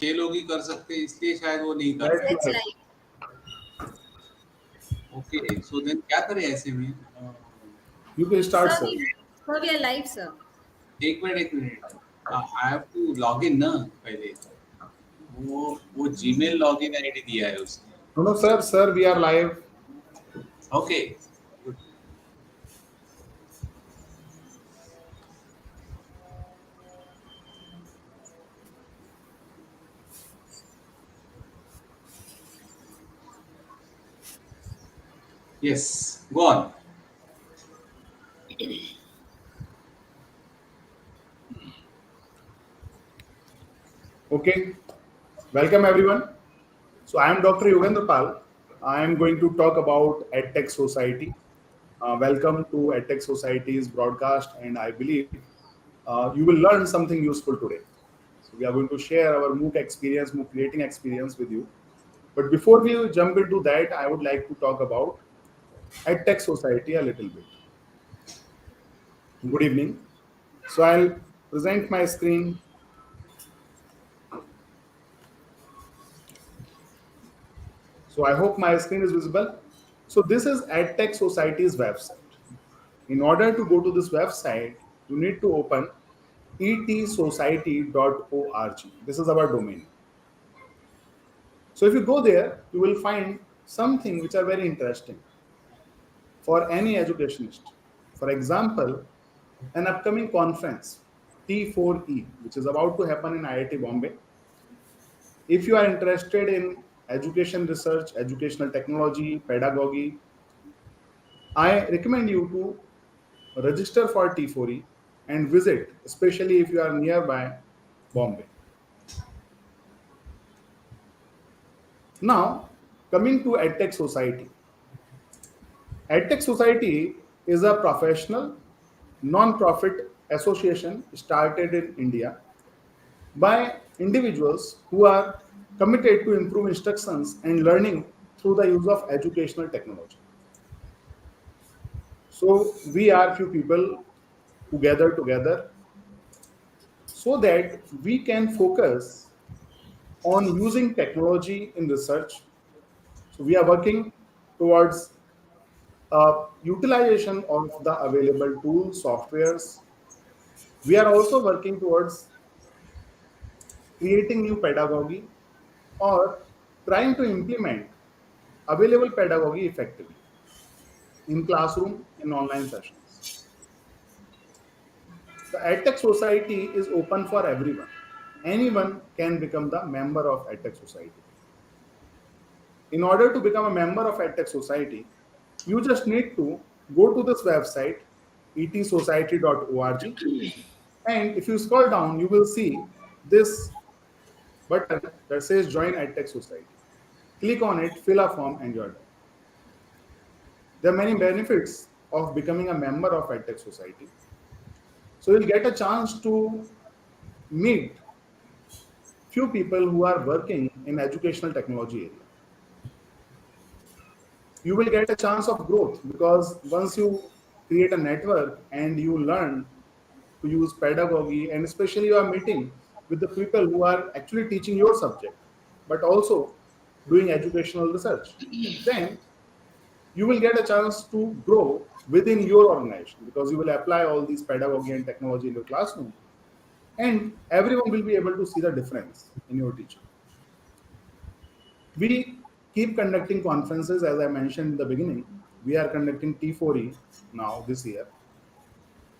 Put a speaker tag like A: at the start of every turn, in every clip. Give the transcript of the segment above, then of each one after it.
A: 6 लोग ही कर सकते हैं, इसलिए शायद वो नहीं कर
B: That's
A: रहे।
B: right.
A: ओके, सो देन क्या करें ऐसे में?
C: You can start,
B: Sir,
C: sir.
B: we are live, sir.
A: एक मिनट, I have to log in ना पहले। वो जीमेल लॉगिन आईडी दिया है उसने।
C: No, sir, we are live.
A: Okay, yes, go on.
C: Okay. Welcome, everyone. So, I am Dr. Yogendra Pal. I am going to talk about EdTech Society. Welcome to EdTech Society's broadcast, and I believe you will learn something useful today. So, we are going to share our MOOC experience, MOOC creating experience with you. But before we jump into that, I would like to talk about EdTech Society a little bit. Good evening. So, I'll present my screen. So I hope my screen is visible. So this is EdTech Society's website. In order to go to this website, you need to open etsociety.org. This is our domain. So if you go there, you will find something which are very interesting for any educationist. For example, an upcoming conference, T4E, which is about to happen in IIT Bombay. If you are interested in education research, educational technology, pedagogy, I recommend you to register for T4E and visit, especially if you are nearby Bombay. Now, coming to EdTech Society. EdTech Society is a professional, non-profit association started in India by individuals who are committed to improve instructions and learning through the use of educational technology. So we are few people who gather together so that we can focus on using technology in research. So we are working towards utilization of the available tools, softwares. We are also working towards creating new pedagogy or trying to implement available pedagogy effectively in classroom and online sessions. The EdTech Society is open for everyone. Anyone can become the member of EdTech Society. In order to become a member of EdTech Society, you just need to go to this website, etsociety.org, and if you scroll down, you will see this button that says Join EdTech Society. Click on it, fill a form, and you're done. There are many benefits of becoming a member of EdTech Society. So you'll get a chance to meet few people who are working in educational technology area. You will get a chance of growth because once you create a network and you learn to use pedagogy, and especially you are meeting with the people who are actually teaching your subject but also doing educational research, then you will get a chance to grow within your organization because you will apply all these pedagogy and technology in your classroom, and everyone will be able to see the difference in your teaching. We keep conducting conferences, as I mentioned in the beginning. We are conducting T4E now this year.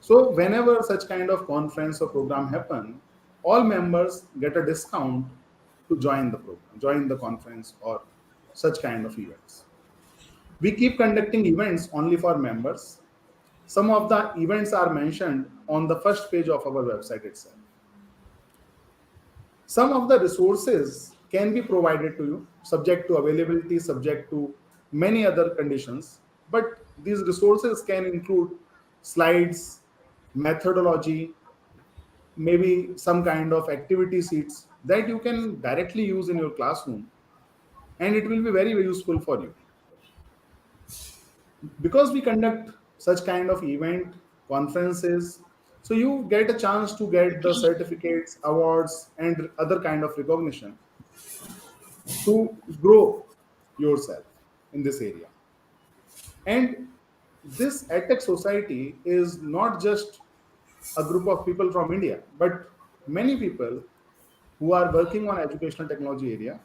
C: So whenever such kind of conference or program happen, all members get a discount to join the program, join the conference or such kind of events. We keep conducting events only for members. Some of the events are mentioned on the first page of our website itself. Some of the resources can be provided to you, subject to availability, subject to many other conditions. But these resources can include slides, methodology, maybe some kind of activity sheets that you can directly use in your classroom, and it will be very, very useful for you. Because we conduct such kind of event conferences, So you get a chance to get the certificates, awards, and other kind of recognition to grow yourself in this area. And this EdTech society is not just a group of people from India, but many people who are working on educational technology area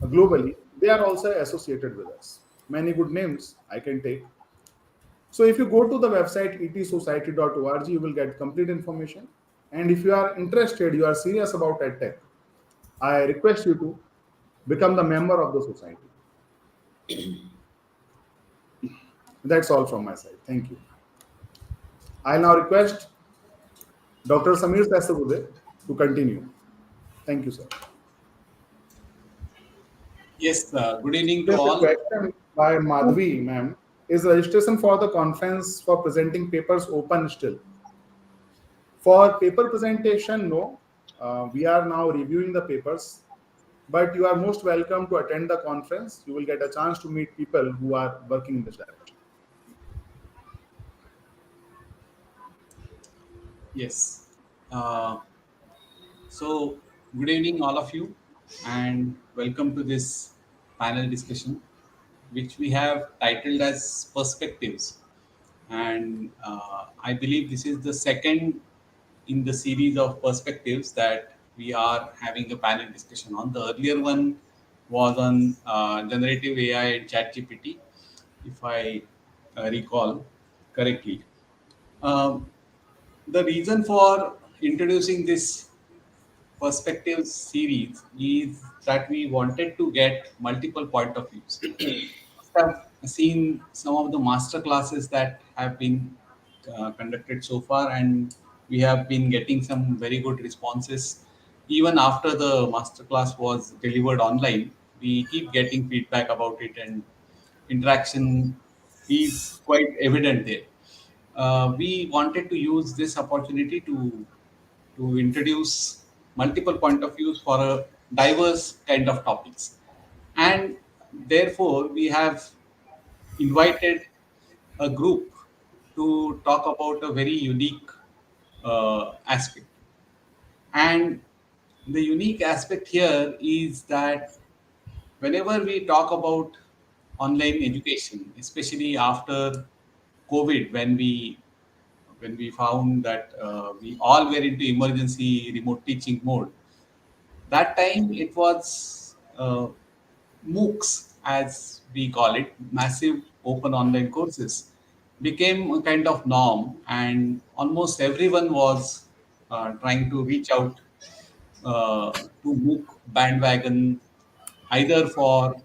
C: globally, they are also associated with us. Many good names I can take. So if you go to the website etsociety.org, you will get complete information. And if you are interested, you are serious about EdTech, I request you to become the member of the society. That's all from my side. Thank you. I now request Dr. Samir Sahasrabudhe to continue. Thank you, sir.
A: Yes, good evening to
C: There's a
A: all.
C: question by Madhvi, ma'am. Is registration for the conference for presenting papers open still? For paper presentation, no. We are now reviewing the papers, but you are most welcome to attend the conference. You will get a chance to meet people who are working in this direction.
A: Yes. Uh, so, good evening, all of you, and welcome to this panel discussion, which we have titled as Perspectives. And I believe this is the second in the series of perspectives that we are having a panel discussion on. The earlier one was on generative AI and ChatGPT, if I recall correctly. Um, the reason for introducing this perspectives series is that we wanted to get multiple point of views. Have seen some of the master classes that have been conducted so far, and we have been getting some very good responses. Even after the master class was delivered online, we keep getting feedback about it, and interaction is quite evident there. We wanted to use this opportunity to introduce multiple point of views for a diverse kind of topics, and therefore we have invited a group to talk about a very unique aspect. And the unique aspect here is that whenever we talk about online education, especially after COVID, when we found that we all were into emergency remote teaching mode, that time it was MOOCs, as we call it, massive open online courses, became a kind of norm, and almost everyone was trying to reach out to MOOC bandwagon, either for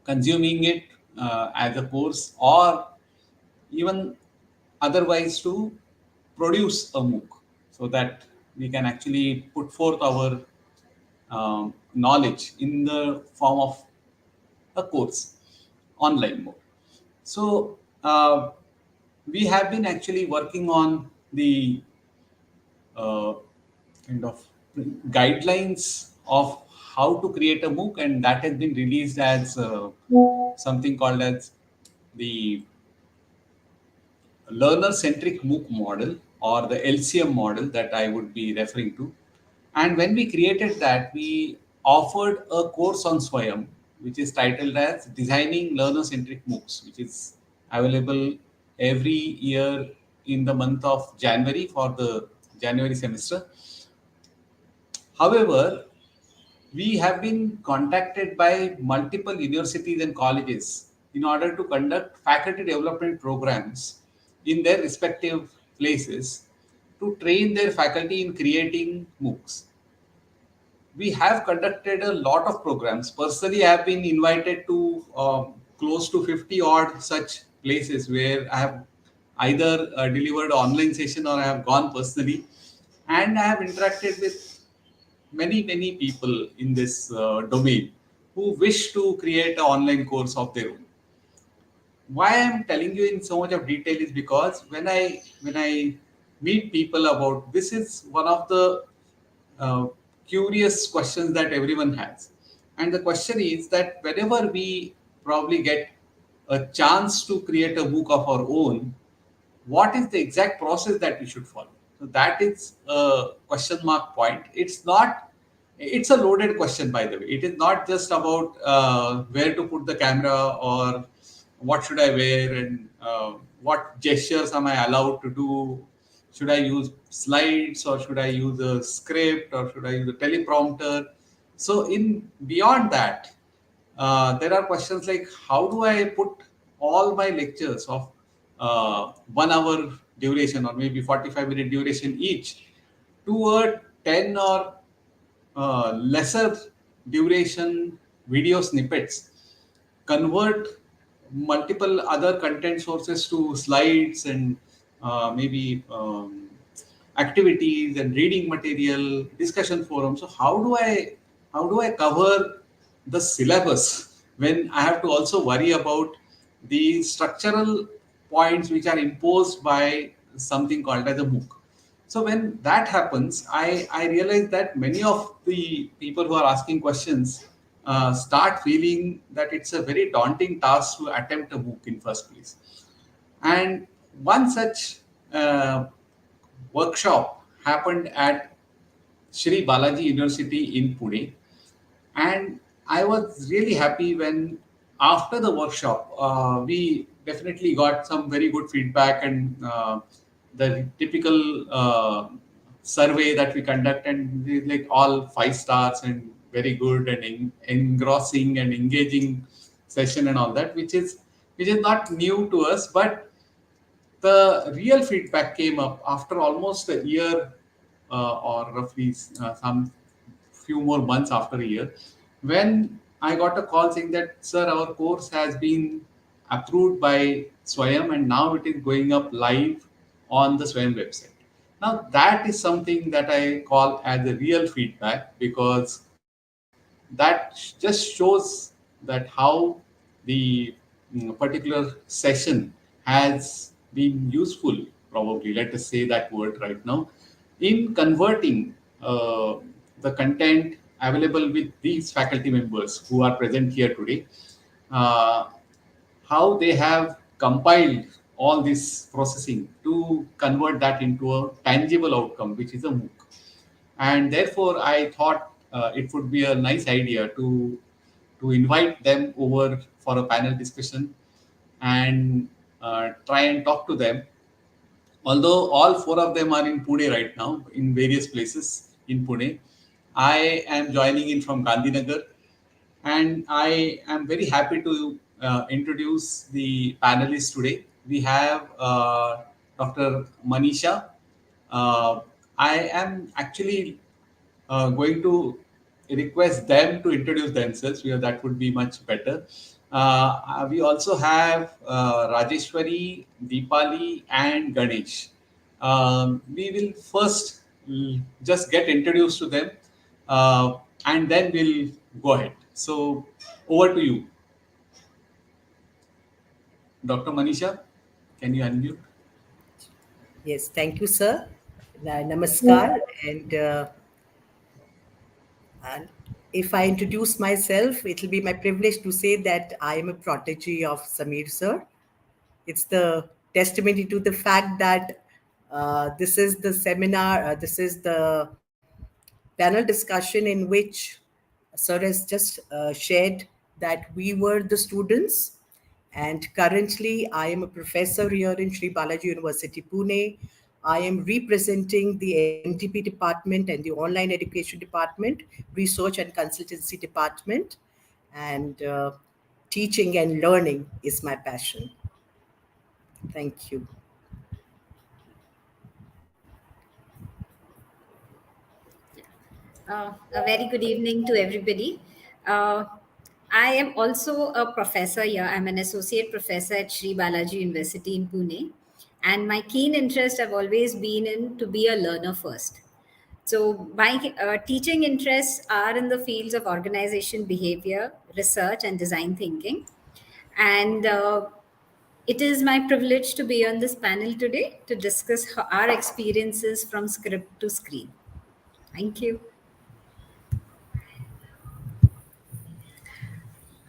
A: consuming it as a course or even otherwise to produce a MOOC so that we can actually put forth our knowledge in the form of a course online mode. So we have been actually working on the uh, kind of guidelines of how to create a MOOC, and that has been released as something called as the learner centric MOOC model, or the LCM model that I would be referring to. And when we created that, we offered a course on Swayam, which is titled as Designing Learner Centric MOOCs, which is available every year in the month of January for the January semester. However, we have been contacted by multiple universities and colleges in order to conduct faculty development programs in their respective places to train their faculty in creating MOOCs. We have conducted a lot of programs. Personally, I have been invited to close to 50 odd such places where I have either delivered online session or I have gone personally, and I have interacted with many people in this domain who wish to create an online course of their own. Why I'm telling you in so much of detail is because when I meet people about this, is one of the uh, curious questions that everyone has. And the question is that whenever we probably get a chance to create a MOOC of our own, what is the exact process that we should follow? So that is a question mark point. It's not, it's a loaded question, by the way. It is not just about where to put the camera or what should I wear and what gestures am I allowed to do. Should I use slides or should I use a script or should I use a teleprompter? So in beyond that, there are questions like how do I put all my lectures of 1 hour duration or maybe 45-minute duration each to a 10 or lesser duration video snippets, convert multiple other content sources to slides and maybe activities and reading material, discussion forums. So how do I cover the syllabus when I have to also worry about the structural points which are imposed by something called as a MOOC? So when that happens, I realize that many of the people who are asking questions start feeling that it's a very daunting task to attempt a MOOC in first place. And one such workshop happened at Shri Balaji University in Pune, and I was really happy when after the workshop we definitely got some very good feedback and the typical survey that we conduct, and like all 5 stars and very good and engrossing and engaging session and all that, which is not new to us. But the real feedback came up after almost a year, or roughly some few more months after a year, when I got a call saying that, sir, our course has been approved by Swayam and now it is going up live on the Swayam website. Now, that is something that I call as a real feedback, because that just shows that how the particular session has been useful, probably, let us say that word right now, in converting the content available with these faculty members who are present here today, uh, how they have compiled all this processing to convert that into a tangible outcome, which is a MOOC. And therefore, I thought it would be a nice idea to invite them over for a panel discussion and try and talk to them. Although all 4 of them are in Pune right now, in various places in Pune, I am joining in from Gandhinagar, and I am very happy to introduce the panelists today. We have Dr. Manisha. Uh, I am actually going to request them to introduce themselves, because that would be much better. We also have Rajeshwari, Deepali, and Ganesh. We will first just get introduced to them, and then we'll go ahead. So, over to you, Dr. Manisha. Can you unmute?
B: Yes, thank you, sir. Namaskar. And if I introduce myself, it will be my privilege to say that I am a protege of Samir, sir. It's the testimony to the fact that this is the seminar, this is the panel discussion in which Sir has just shared that we were the students. And currently, I am a professor here in Sri Balaji University, Pune. I am representing the MTP department and the online education department, research and consultancy department. And teaching and learning is my passion. Thank you.
D: A very good evening to everybody. Uh, I am also a professor here. I'm an associate professor at Sri Balaji University in Pune. And my keen interest have always been in to be a learner first. So my teaching interests are in the fields of organization behavior, research, and design thinking. And it is my privilege to be on this panel today to discuss our experiences from script to screen. Thank you.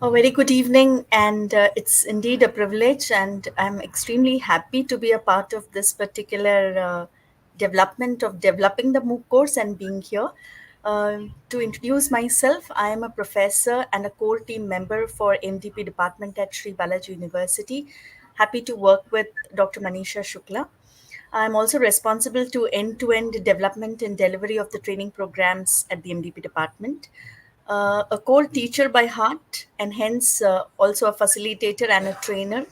E: A very good evening, and it's indeed a privilege, and I'm extremely happy to be a part of this particular development of developing the MOOC course and being here. To introduce myself, I am a professor and a core team member for MDP department at Sri Balaji University. Happy to work with Dr. Manisha Shukla. I'm also responsible to end-to-end development and delivery of the training programs at the MDP department. A core teacher by heart, and hence also a facilitator and a trainer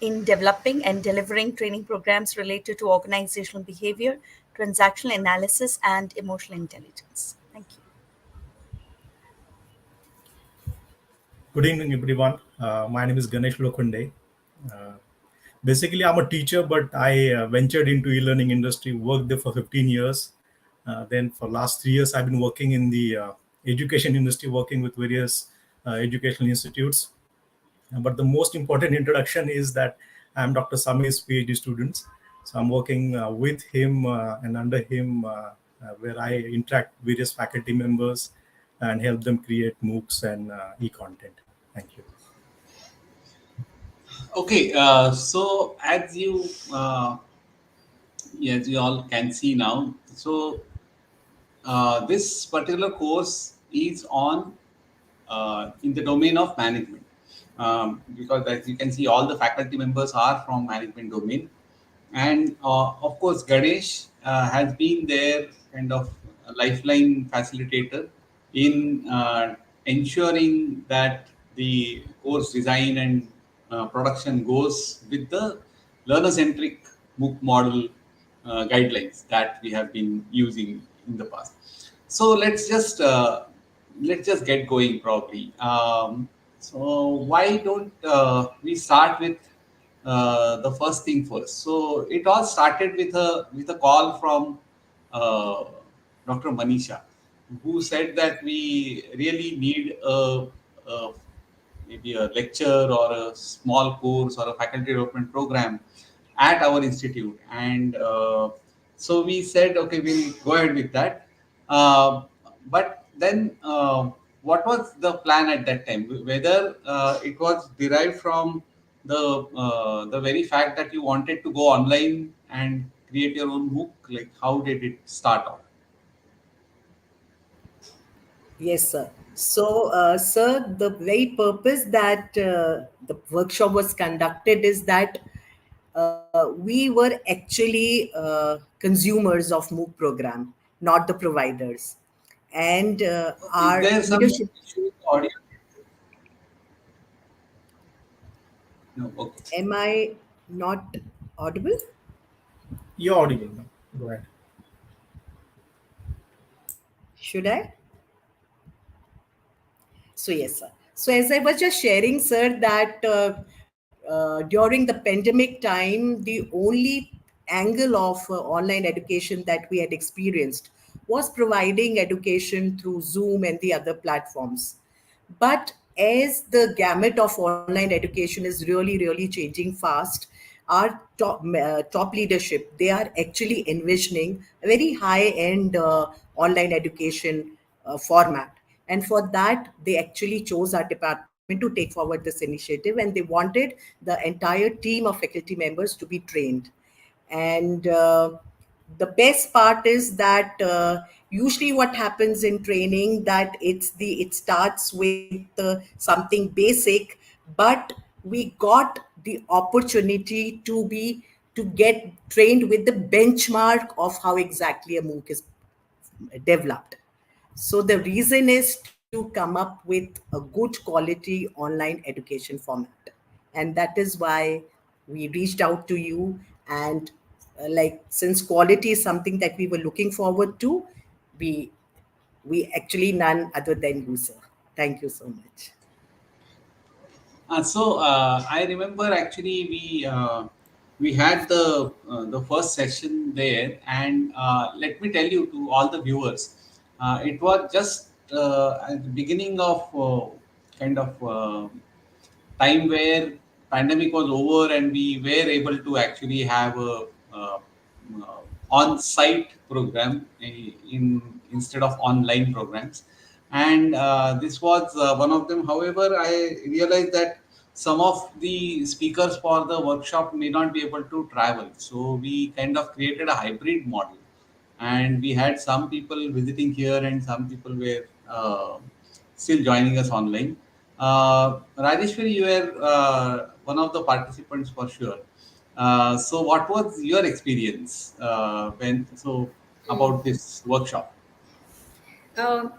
E: in developing and delivering training programs related to organizational behavior, transactional analysis, and emotional intelligence. Thank you.
F: Good evening, everyone. My name is Ganesh Lokhande. Uh, Basically, I'm a teacher, but I ventured into e-learning industry, worked there for 15 years. Then for last 3 years, I've been working in the education industry, working with various educational institutes. But the most important introduction is that I'm Dr. Samir's PhD student. So I'm working with him and under him, where I interact with various faculty members and help them create MOOCs and e-content. Thank you.
A: Okay, so as you all can see now, so this particular course is on in the domain of management, because as you can see, all the faculty members are from management domain, and of course, Ganesh has been their kind of lifeline facilitator in ensuring that the course design and production goes with the learner-centric MOOC model guidelines that we have been using in the past. So let's just get going probably. So why don't we start with the first thing first? So it all started with a call from uh, Dr. Manisha, who said that we really need a maybe a lecture or a small course or a faculty development program at our institute, and so we said okay, we'll go ahead with that. But then what was the plan at that time, whether it was derived from the very fact that you wanted to go online and create your own MOOC? Like, how did it start off?
B: Yes, sir. So, sir, the very purpose that the workshop was conducted is that we were actually consumers of MOOC program, not the providers. And
A: Okay, is
B: our
A: there some
B: leadership,
A: issue with audio? No, okay.
B: am I not audible?
F: You're audible now. Go ahead.
B: Should I? So yes, sir. So as I was just sharing, sir, that during the pandemic time, the only angle of online education that we had experienced was providing education through Zoom and the other platforms. But as the gamut of online education is really, really changing fast, our top leadership, they are actually envisioning a very high end online education format. And for that, they actually chose our department to take forward this initiative, and they wanted the entire team of faculty members to be trained. And the best part is that usually what happens in training, that it starts with something basic, but we got the opportunity to get trained with the benchmark of how exactly a MOOC is developed. So the reason is to come up with a good quality online education format. And that is why we reached out to you. And like, since quality is something that we were looking forward to, we we actually none other than you, sir. Thank you so much.
A: So I remember actually we had the first session there, and let me tell you to all the viewers, it was just at the beginning of kind of time where pandemic was over and we were able to actually have a on-site program in instead of online programs. and this was one of them. However, I realized that some of the speakers for the workshop may not be able to travel, so we kind of created a hybrid model, and we had some people visiting here and some people were still joining us online. Rajeshwari, you were one of the participants for sure. So, what was your experience about this workshop?
D: Um,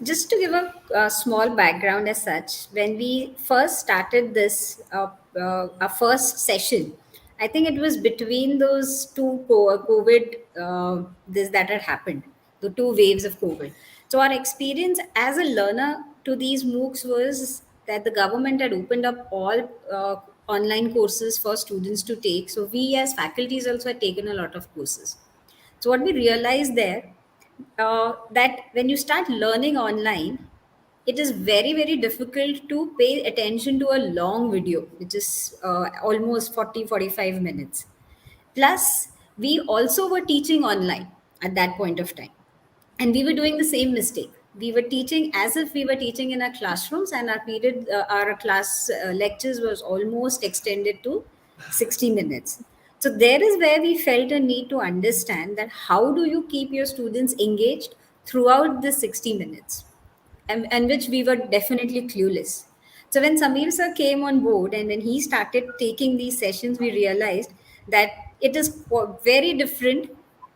D: just to give a small background as such, when we first started this, our first session, I think it was between those two COVID this that had happened, the two waves of COVID. So our experience as a learner to these MOOCs was that the government had opened up all online courses for students to take. So we as faculties also had taken a lot of courses. So what we realized there, that when you start learning online, it is very very difficult to pay attention to a long video, which is almost 40-45 minutes. Plus, we also were teaching online at that point of time, and we were doing the same mistake. We were teaching as if we were teaching in our classrooms, and our class lectures was almost extended to 60 minutes. So there is where we felt a need to understand that how do you keep your students engaged throughout the 60 minutes, and which we were definitely clueless. So when Samir sir came on board and when he started taking these sessions, we realized that it is very different,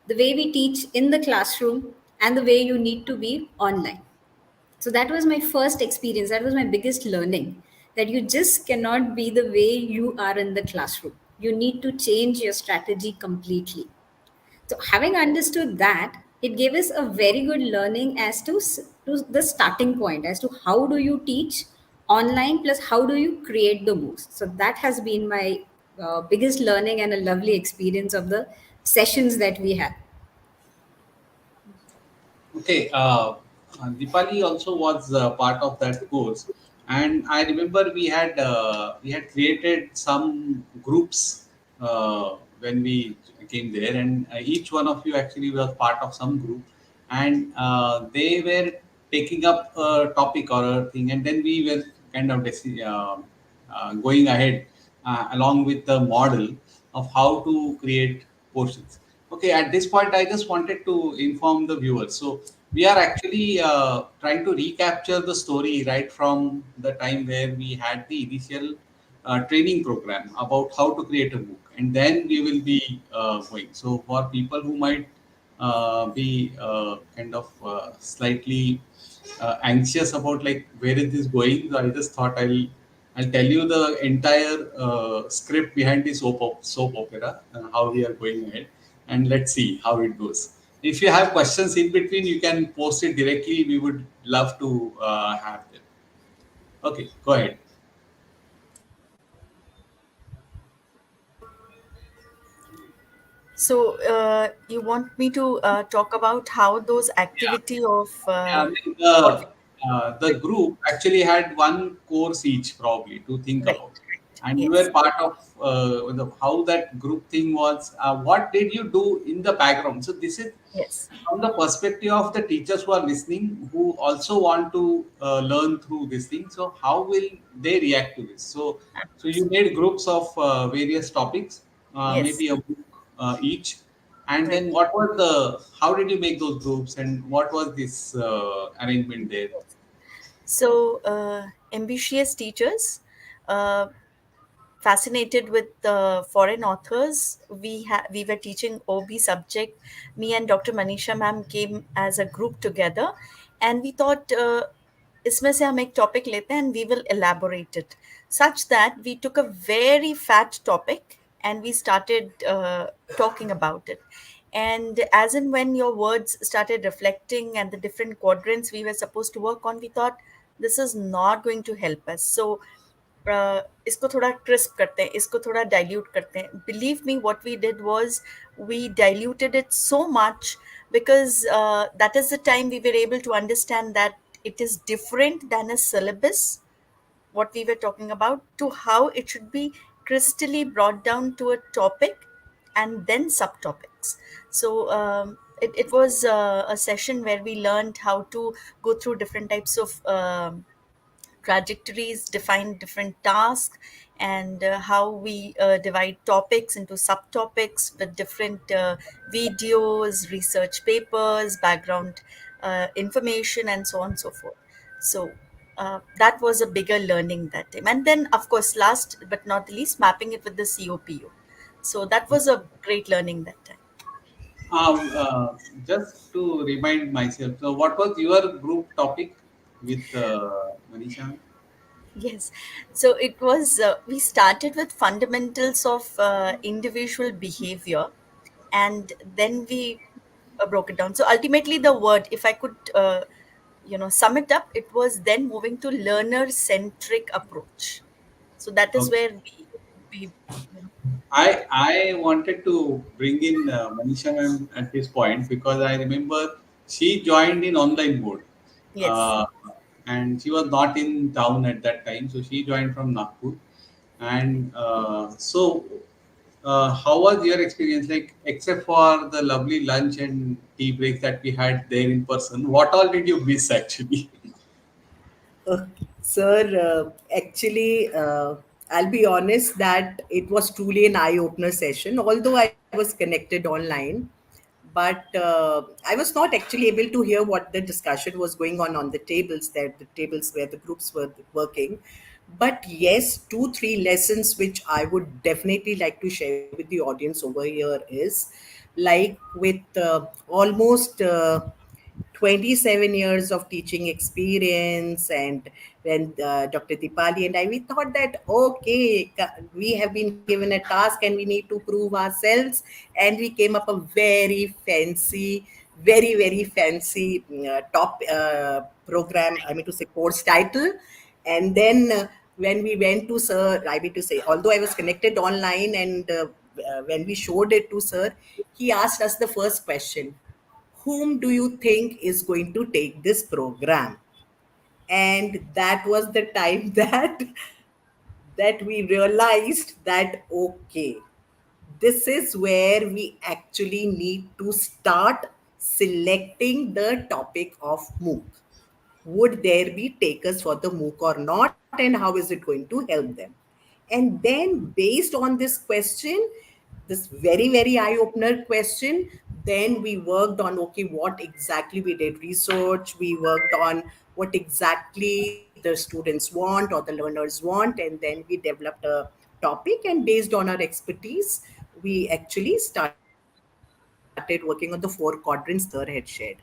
D: the way we teach in the classroom and the way you need to be online. So that was my first experience. That was my biggest learning, that you just cannot be the way you are in the classroom. You need to change your strategy completely. So, having understood that, it gave us a very good learning as to the starting point, as to how do you teach online plus how do you create the moves. So, that has been my biggest learning and a lovely experience of the sessions that we had.
A: Okay, Deepali also was part of that course, and I remember we had created some groups when we came there, and each one of you actually was part of some group, and they were taking up a topic or a thing, and then we were kind of going ahead along with the model of how to create portions. Okay, at this point, I just wanted to inform the viewers. So, we are actually trying to recapture the story right from the time where we had the initial training program about how to create a book, and then we will be going. So, for people who might be kind of slightly anxious about like where is this going, so I just thought I'll tell you the entire script behind the soap opera and how we are going ahead, and let's see how it goes. If you have questions in between, you can post it directly. We would love to have them. Okay, go ahead.
E: So, you want me to talk about how those activity of
A: I mean,
E: what
A: the group actually had one course each probably to think
E: right,
A: about,
E: right,
A: and you were
E: yes,
A: part of how that group thing was. What did you do in the background? So this is
E: yes,
A: from the perspective of the teachers who are listening, who also want to learn through this thing. So how will they react to this? So you made groups of various topics,
E: yes,
A: maybe a book each, and
E: right.
A: then what was the? How did you make those groups, and what was this arrangement there?
E: So, ambitious teachers, uh, fascinated with the foreign authors. We were teaching OB subject. Me and Dr. Manisha ma'am came as a group together, and we thought इसमें से हम एक topic लेते हैं and we will elaborate it, such that we took a very fat topic and we started talking about it. And as and when your words started reflecting and the different quadrants we were supposed to work on, we thought this is not going to help us. So इसको थोड़ा crisp करते हैं, इसको थोड़ा dilute करते हैं. Believe me, what we did was we diluted it so much because that is the time we were able to understand that it is different than a syllabus, what we were talking about, to how it should be crystally brought down to a topic and then subtopics. So it was a session where we learned how to go through different types of trajectories, define different tasks, and how we divide topics into subtopics with different videos, research papers, background information, and so on and so forth. So that was a bigger learning that time. And then, of course, last but not the least, mapping it with the COPU. So that was a great learning that time.
A: Just to remind myself, so what was your group topic with Manisha?
E: Yes. So it was, we started with fundamentals of individual behavior, and then we broke it down. So ultimately, the word, if I could, sum it up, it was then moving to learner centric approach. So that is
A: Okay.
E: where we you know,
A: I wanted to bring in Manisha ma'am at this point because I remember she joined in online mode,
E: yes.
A: uh, and she was not in town at that time, so she joined from Nagpur. And how was your experience? Like, except for the lovely lunch and tea breaks that we had there in person, what all did you miss actually?
B: Sir, actually, I'll be honest that it was truly an eye-opener session, although I was connected online. But I was not actually able to hear what the discussion was going on the tables there, the tables where the groups were working. But yes, two, three lessons which I would definitely like to share with the audience over here is like with almost 27 years of teaching experience, and when Dr. Deepali and I, we thought that, okay, we have been given a task and we need to prove ourselves. And we came up a very fancy top program, I mean to say course title. And then when we went to sir, I mean to say, although I was connected online, and when we showed it to sir, he asked us the first question: whom do you think is going to take this program? And that was the time that we realized that, okay, this is where we actually need to start selecting the topic of MOOC. Would there be takers for the MOOC or not, and how is it going to help them? And then, based on this question, this very eye opener question, then we worked on, okay, what exactly we did research, we worked on what exactly the students want or the learners want, and then we developed a topic, and based on our expertise, we actually started working on the four quadrants Sir had shared.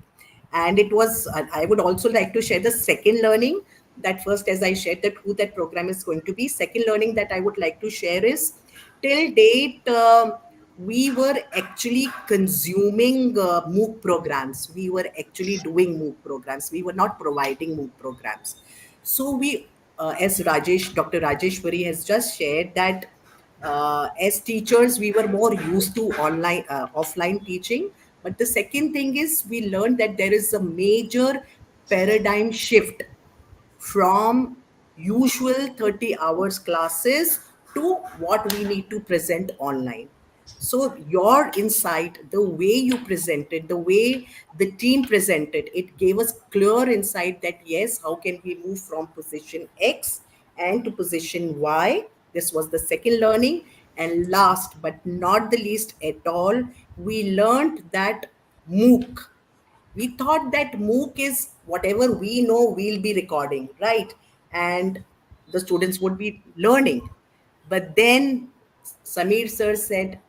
B: And it was, I would also like to share the second learning. That first, as I shared, that who that program is going to be. Second learning that I would like to share is, till date, we were actually consuming MOOC programs. We were actually doing MOOC programs. We were not providing MOOC programs. So we, as Dr. Rajeshwari has just shared that as teachers, we were more used to offline teaching. But the second thing is, we learned that there is a major paradigm shift from usual 30 hours classes to what we need to present online. So your insight, the way you presented, the way the team presented, it gave us clear insight that yes, how can we move from position X and to position Y? This was the second learning. And last but not the least at all, we learned that MOOC, we thought that MOOC is whatever we know we'll be recording, right? And the students would be learning. But then Samir sir said,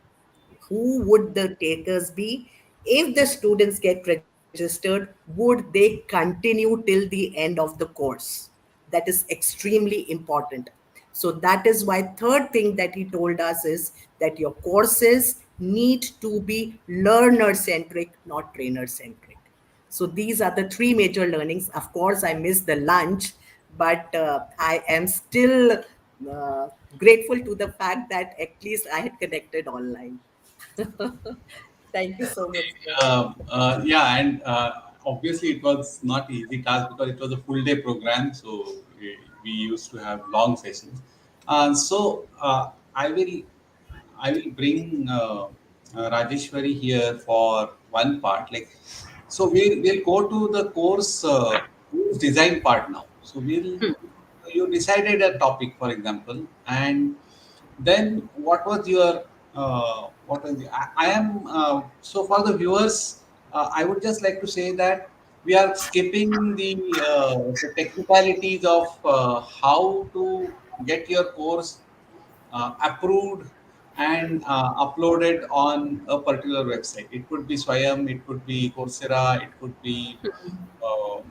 B: who would the takers be? If the students get registered, would they continue till the end of the course? That is extremely important. So that is why third thing that he told us is that your courses need to be learner centric, not trainer centric. So these are the three major learnings. Of course, I missed the lunch, but I am still uh, grateful to the fact that at least I had connected online. Thank you so much, sir.
A: Yeah, and obviously it was not easy task because it was a full day program, so we used to have long sessions. So I will bring Rajeshwari here for one part. Like, so we'll go to the course design part now. So you decided a topic, for example, and then what was your what was the, I am so for the viewers, I would just like to say that we are skipping the technicalities of how to get your course approved and uploaded on a particular website. It could be Swayam, it could be Coursera, it could be um,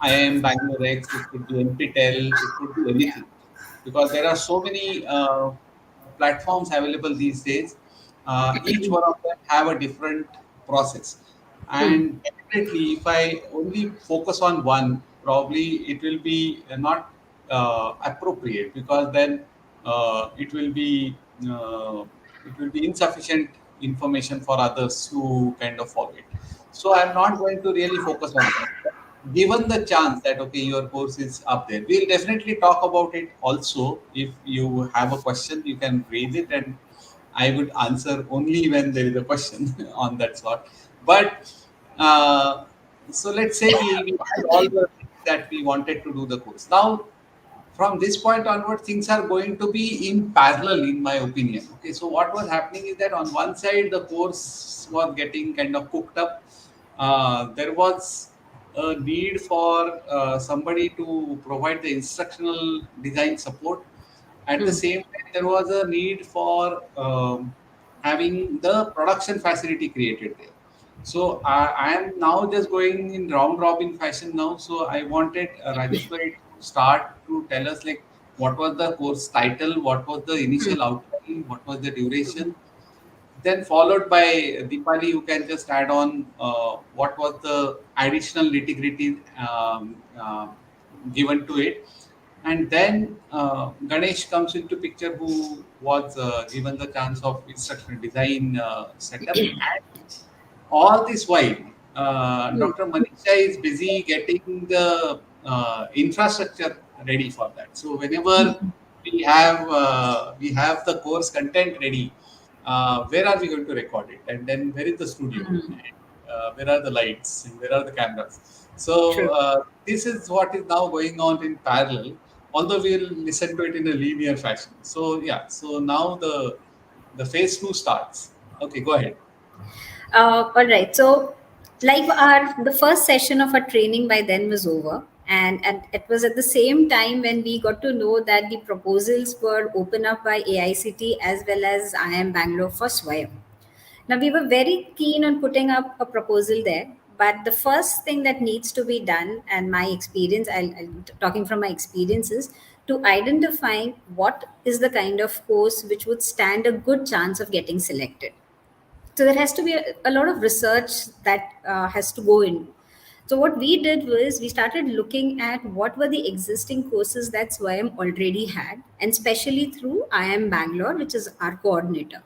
A: IIM Bangalore X, it could be NPTEL, it could be anything. Because there are so many platforms available these days. Each one of them have a different process. And definitely, if I only focus on one, probably it will be not appropriate because then it will be insufficient information for others who kind of follow it. So I'm not going to really focus on that. Given the chance that okay, your course is up there, we'll definitely talk about it also. If you have a question, you can raise it, and I would answer only when there is a question on that slot. But uh, so let's say we had all the things that we wanted to do the course. Now from this point onward, things are going to be in parallel, in my opinion. Okay, so what was happening is that on one side, the course was getting kind of cooked up. There was a need for somebody to provide the instructional design support. At the same time, there was a need for having the production facility created there. So I am now just going in round robin fashion now. So I wanted Rajeshwari to start to tell us like what was the course title, what was the initial outline, what was the duration, then followed by Deepali, you can just add on what was the additional nitty-gritty given to it. And then Ganesh comes into picture, who was given the chance of instructional design setup. And all this while, Dr. Manisha is busy getting the infrastructure ready for that. So whenever we have the course content ready, where are we going to record it? And then where is the studio? And, where are the lights? And where are the cameras? So
B: True.
A: this is what is now going on in parallel. Although we'll listen to it in a linear fashion. So yeah. So now the phase two starts. Okay, go ahead.
D: All right. So, like our the first session of our training by then was over, and it was at the same time when we got to know that the proposals were open up by AICT as well as IIM Bangalore for Swayam. Now we were very keen on putting up a proposal there, but the first thing that needs to be done, and my experience, I'll talking from my experiences, to identify what is the kind of course which would stand a good chance of getting selected. So there has to be a lot of research that has to go in. So what we did was we started looking at what were the existing courses that Swayam already had, and especially through IIM Bangalore, which is our coordinator.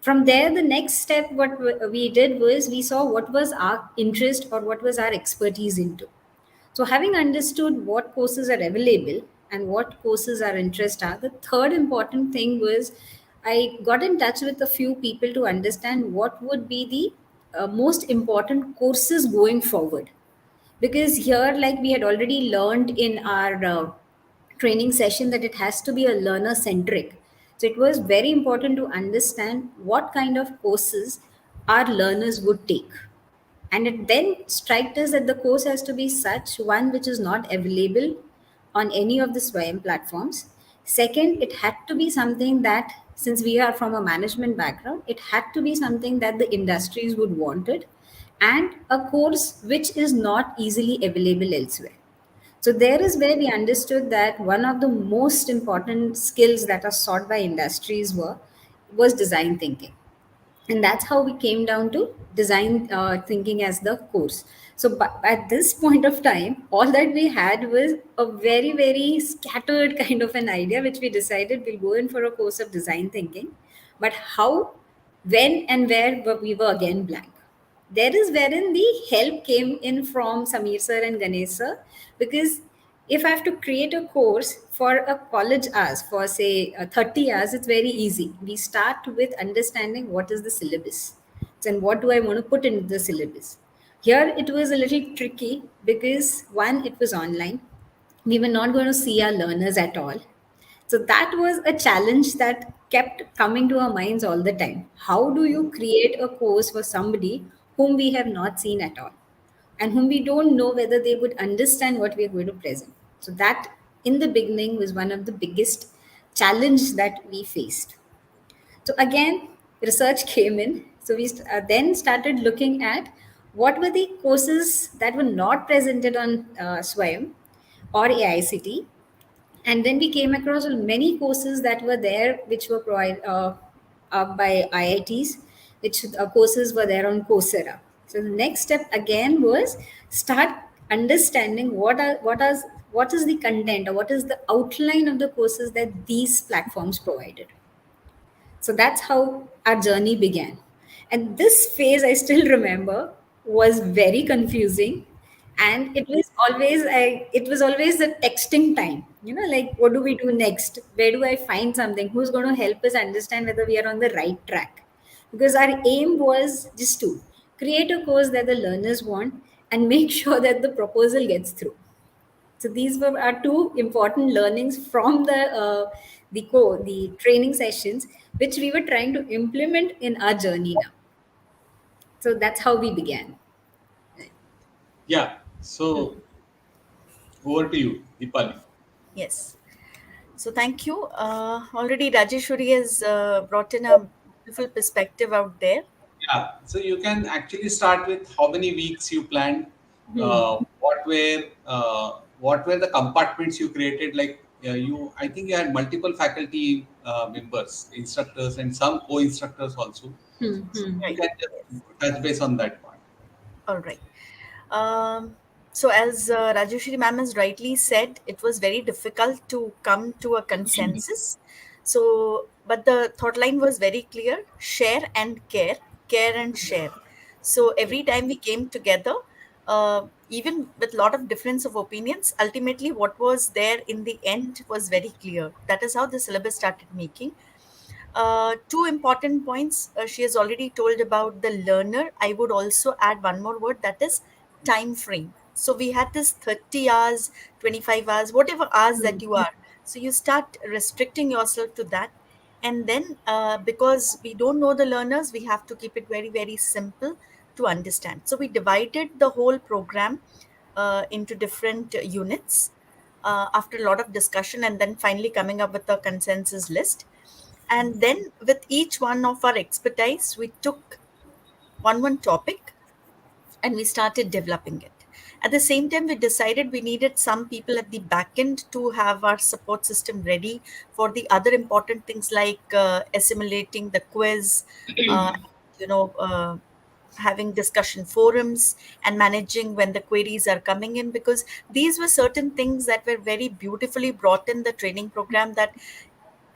D: From there, the next step what we did was we saw what was our interest or what was our expertise into. So, having understood what courses are available and what courses our interest are, the third important thing was I got in touch with a few people to understand what would be the most important courses going forward. Because here, like we had already learned in our training session, that it has to be a learner centric. So, it was very important to understand what kind of courses our learners would take, and it then striked us that the course has to be such one which is not available on any of the Swayam platforms. Second, it had to be something that, since we are from a management background, it had to be something that the industries would want it, and a course which is not easily available elsewhere. So there is where we understood that one of the most important skills that are sought by industries was design thinking, and that's how we came down to design thinking as the course. So at this point of time, all that we had was a very very scattered kind of an idea, which we decided we'll go in for a course of design thinking, but how, when and where we were again blank. There is wherein the help came in from Samir sir and Ganesh sir, because if I have to create a course for a college hours, for say 30 hours, it's very easy. We start with understanding what is the syllabus and what do I want to put in the syllabus. Here it was a little tricky because one, it was online. We were not going to see our learners at all. So that was a challenge that kept coming to our minds all the time. How do you create a course for somebody whom we have not seen at all and whom we don't know whether they would understand what we are going to present? So that in the beginning was one of the biggest challenge that we faced. So again, research came in. So we then started looking at what were the courses that were not presented on Swayam or AICT, and then we came across many courses that were there which were provided by IITs, which courses were there on Coursera. So the next step again was start understanding what is the content or what is the outline of the courses that these platforms provided. So that's how our journey began. And this phase, I still remember, was very confusing. And it was always the texting time. Like what do we do next? Where do I find something? Who's going to help us understand whether we are on the right track? Because our aim was just to create a course that the learners want and make sure that the proposal gets through. So these were our two important learnings from the training sessions, which we were trying to implement in our journey now. So that's how we began.
A: Yeah. So over to you, Deepali.
E: Yes. So thank you. Already Rajeshwari has brought in a beautiful perspective out there.
A: Yeah. So you can actually start with how many weeks you planned. What were the compartments you created? Like I think you had multiple faculty members, instructors, and some co-instructors also. So you
E: Right.
A: can just touch base on that part.
E: All right. Um, so, as Rajeshwari ma'am has rightly said, it was very difficult to come to a consensus. So, but the thought line was very clear: share and care, care and share. So, every time we came together, even with a lot of difference of opinions, ultimately what was there in the end was very clear. That is how the syllabus started making. Two important points she has already told about the learner. I would also add one more word, that is time frame. So we had this 30 hours, 25 hours, whatever hours that you are. So you start restricting yourself to that. And then because we don't know the learners, we have to keep it very, very simple to understand. So we divided the whole program into different units after a lot of discussion and then finally coming up with a consensus list. And then with each one of our expertise, we took one topic and we started developing it. At the same time, we decided we needed some people at the back end to have our support system ready for the other important things like assimilating the quiz, uh, you know, having discussion forums and managing when the queries are coming in, because these were certain things that were very beautifully brought in the training program, that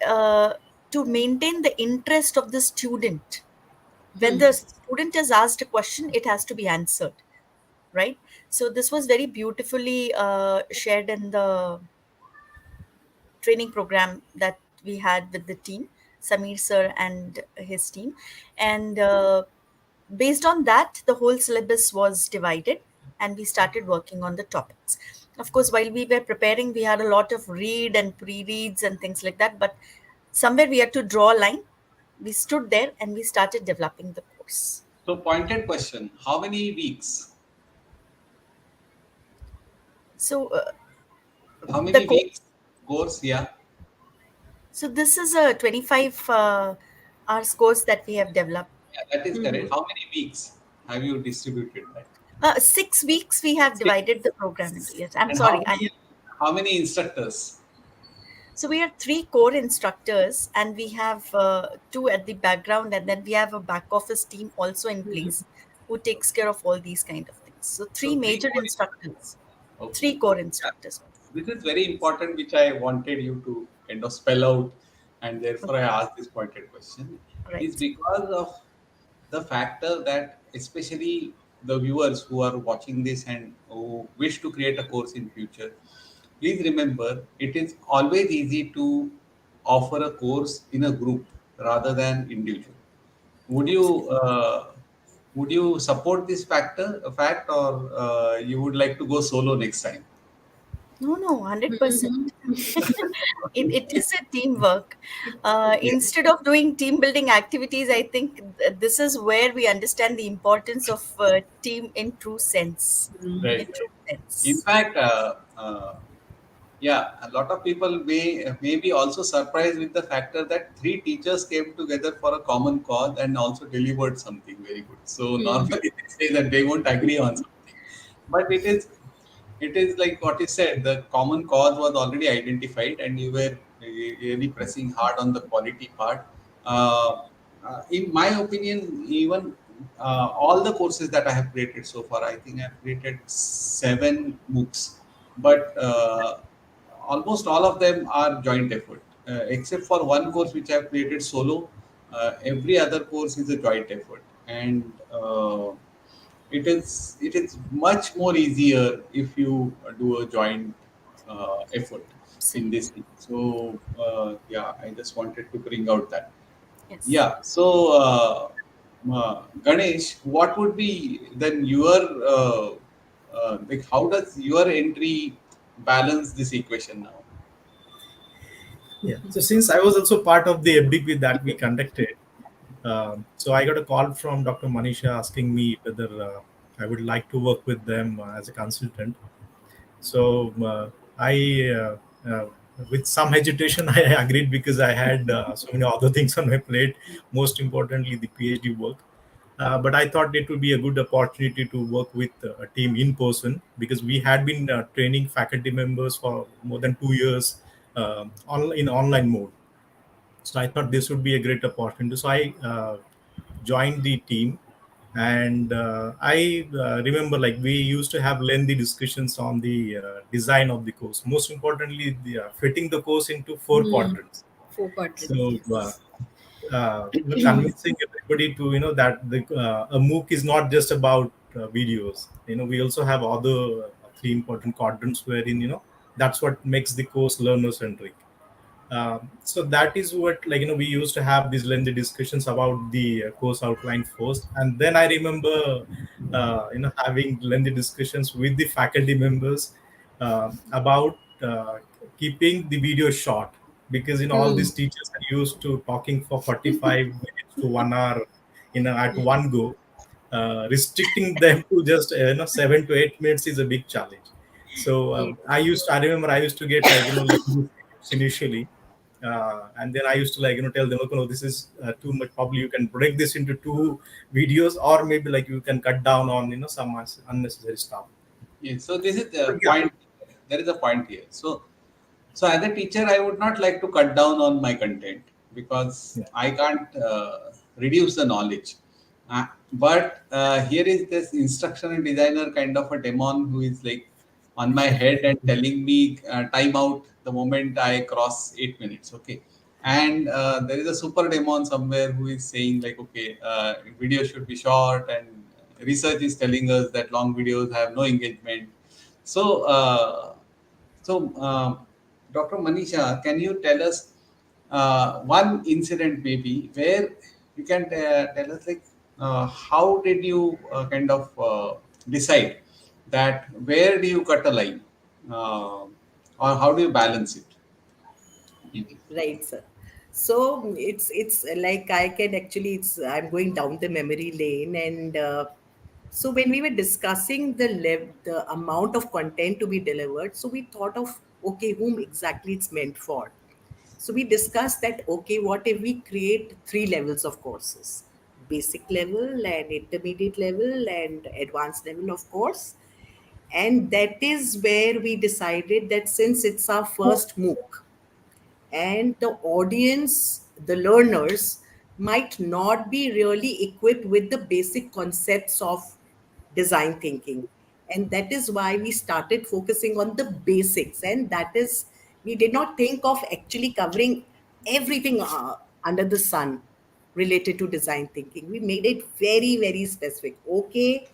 E: uh, to maintain the interest of the student. When the student has asked a question, it has to be answered, right? So this was very beautifully shared in the training program that we had with the team, Samir sir and his team. And based on that, the whole syllabus was divided and we started working on the topics. Of course, while we were preparing, we had a lot of read and pre-reads and things like that, but somewhere we had to draw a line. We stood there and we started developing the course.
A: So pointed question: how many weeks?
E: So
A: How
E: the
A: many
E: course,
A: weeks course? Yeah.
E: so this is a 25 hours course that we have developed.
A: Yeah, that is correct. How many weeks have you distributed that?
E: 6 weeks we have
A: Six.
E: divided the program into. Yes, I'm
A: And
E: sorry. I
A: how many instructors?
E: So we are three core instructors, and we have two at the background, and then we have a back office team also in place who takes care of all these kind of things. So three
A: So three
E: major
A: more instructors.
E: instructors,
A: Okay.
E: three core
A: Yeah.
E: instructors.
A: This is very important, which I wanted you to kind of spell out, and therefore I
E: Okay,
A: asked this pointed question. Is
E: right.
A: because of the factor that especially the viewers who are watching this and who wish to create a course in future, please remember it is always easy to offer a course in a group rather than individual. Would you would you support this fact, or you would like to go solo next time?
E: No, no, 100%. It is a teamwork.
A: Yeah,
E: Instead of doing team building activities, I think this is where we understand the importance of team in true sense.
A: right,
E: In true
A: right. In
E: sense.
A: fact, yeah, a lot of people may be also surprised with the factor that three teachers came together for a common cause and also delivered something very good. So normally they say that they won't agree on something, but it is like what you said. The common cause was already identified, and you were really pressing hard on the quality part. Uh, in my opinion, even all the courses that I have created so far, I think I've created 7 MOOCs, but almost all of them are joint effort, except for one course which I have created solo. Every other course is a joint effort, and it is much more easier if you do a joint effort in
E: Absolutely.
A: this thing. So yeah, I just wanted to bring out that.
E: Yes.
A: Yeah. So Ganesh, what would be then your like? How does your entry balance this equation now?
F: Yeah. So since I was also part of the FDP that we conducted, so I got a call from Dr. Manisha asking me whether I would like to work with them as a consultant. So I, with some hesitation, I agreed because I had so many other things on my plate. Most importantly, the PhD work. But I thought it would be a good opportunity to work with a team in person because we had been training faculty members for more than 2 years in online mode. So I thought this would be a great opportunity. So I joined the team, and I remember like we used to have lengthy discussions on the design of the course. Most importantly, the fitting the course into 4 quadrants.
D: Four
F: So
D: quadrants.
F: convincing everybody to that the a MOOC is not just about videos. We also have other three important quadrants wherein that's what makes the course learner centric. So that is what we used to have these lengthy discussions about the course outline first, and then I remember having lengthy discussions with the faculty members about keeping the video short, because all these teachers are used to talking for 45 minutes to 1 hour at one go. Restricting them to just 7 to 8 minutes is a big challenge. So I remember I used to get like initially, and then I used to tell them, okay, no, this is too much. Probably you can break this into 2 videos, or maybe like you can cut down on some unnecessary stuff.
A: Yeah, so this is the
F: But yeah,
A: point. There is a point here. So as a teacher, I would not like to cut down on my content because
F: yeah.
A: I can't reduce the knowledge. But here is this instructional designer kind of a demon who is like on my head and telling me time out the moment I cross 8 minutes. Okay. And there is a super demon somewhere who is saying like, okay, video should be short, and research is telling us that long videos have no engagement. So, so, Dr. Manisha, can you tell us one incident maybe where you can tell us like how did you kind of decide that where do you cut a line, or how do you balance it? Maybe.
B: Right, sir. So it's like I can actually it's I'm going down the memory lane, and so when we were discussing the amount of content to be delivered, so we thought of, okay, whom exactly it's meant for. So we discussed that, okay, what if we create 3 levels of courses: basic level and intermediate level and advanced level of course. And that is where we decided that since it's our first MOOC, and the audience, the learners, might not be really equipped with the basic concepts of design thinking. And that is why we started focusing on the basics. And that is, we did not think of actually covering everything under the sun related to design thinking. We made it very, very specific. Okay,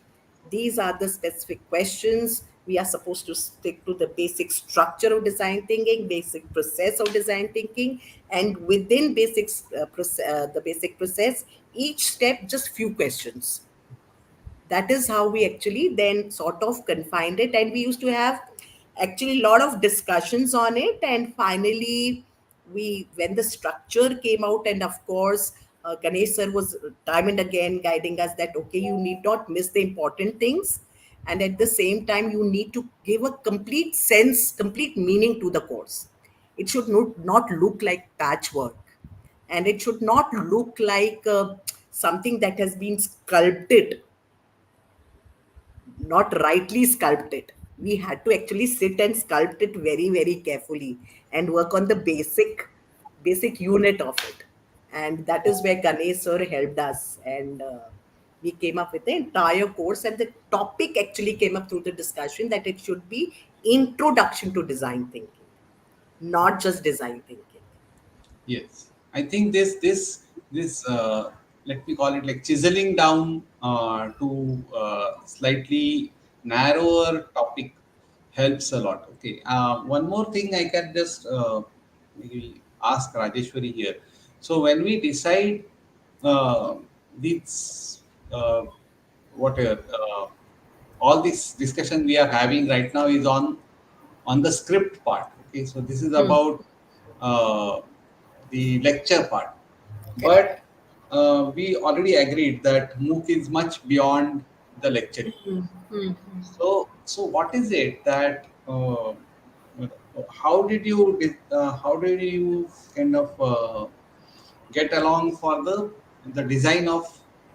B: these are the specific questions We are supposed to stick to the basic structure of design thinking, basic process of design thinking, and within the basic process, each step just few questions. That is how we actually then sort of confined it, and we used to have actually a lot of discussions on it. And finally, we when the structure came out, and of course, Ganesh sir was time and again guiding us that okay, you need not miss the important things, and at the same time you need to give a complete sense, complete meaning to the course. It should not look like patchwork, and it should not look like something that has been sculpted, not rightly sculpted. We had to actually sit and sculpt it very, very carefully and work on the basic unit of it. And that is where Ganesh sir helped us. And we came up with the entire course, and the topic actually came up through the discussion that it should be introduction to design thinking, not just design thinking.
A: Yes, I think this let me call it like chiseling down to slightly narrower topic helps a lot. Okay, one more thing I can just maybe ask Rajeshwari here. So when we decide uh, these whatever all this discussion we are having right now is on the script part. Okay, so this is
D: Hmm.
A: about uh, the lecture part.
D: Correct.
A: But we already agreed that MOOC is much beyond the lecturing.
D: Hmm. Hmm.
A: So what is it that how did you kind of get along for the design of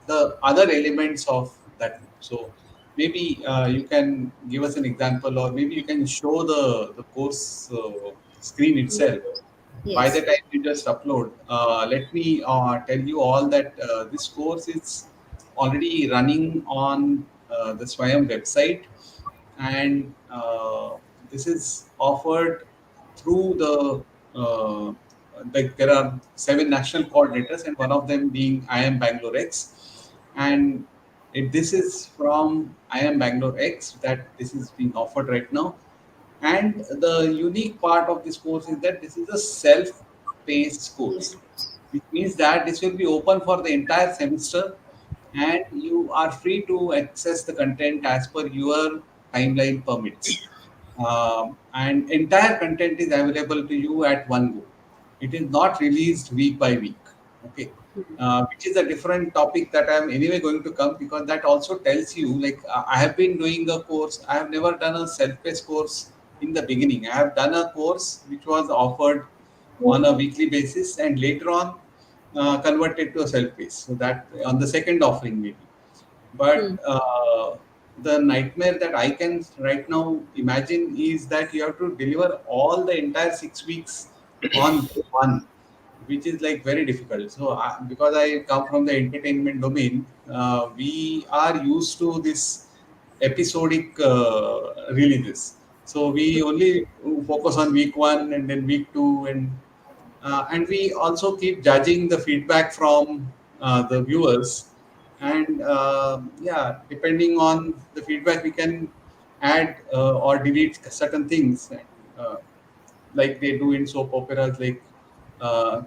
A: the other elements of that MOOC? So maybe you can give us an example, or maybe you can show the course screen itself. By the
D: Yes.
A: time you just upload, let me tell you all that this course is already running on the Swayam website, and this is offered through like there are 7 national coordinators, and one of them being I am Bangalore X, and this is from I am Bangalore X that this is being offered right now. And the unique part of this course is that this is a self-paced course, which means that this will be open for the entire semester, and you are free to access the content as per your timeline permits. And entire content is available to you at one go. It is not released week by week. Okay, which is a different topic that I am anyway going to come, because that also tells you like I have been doing a course. I have never done a self-paced course in the beginning. I have done a course which was offered on a weekly basis, and later on converted to a self-paced. So that on the second offering maybe.
D: Hmm.
A: But the nightmare that I can right now imagine is that you have to deliver all the entire 6 weeks on day one, which is like very difficult. So, because I come from the entertainment domain, we are used to this episodic releases. So we only focus on week one and then week two, and we also keep judging the feedback from the viewers. And yeah, depending on the feedback, we can add or delete certain things. Uh, like they do in soap operas, like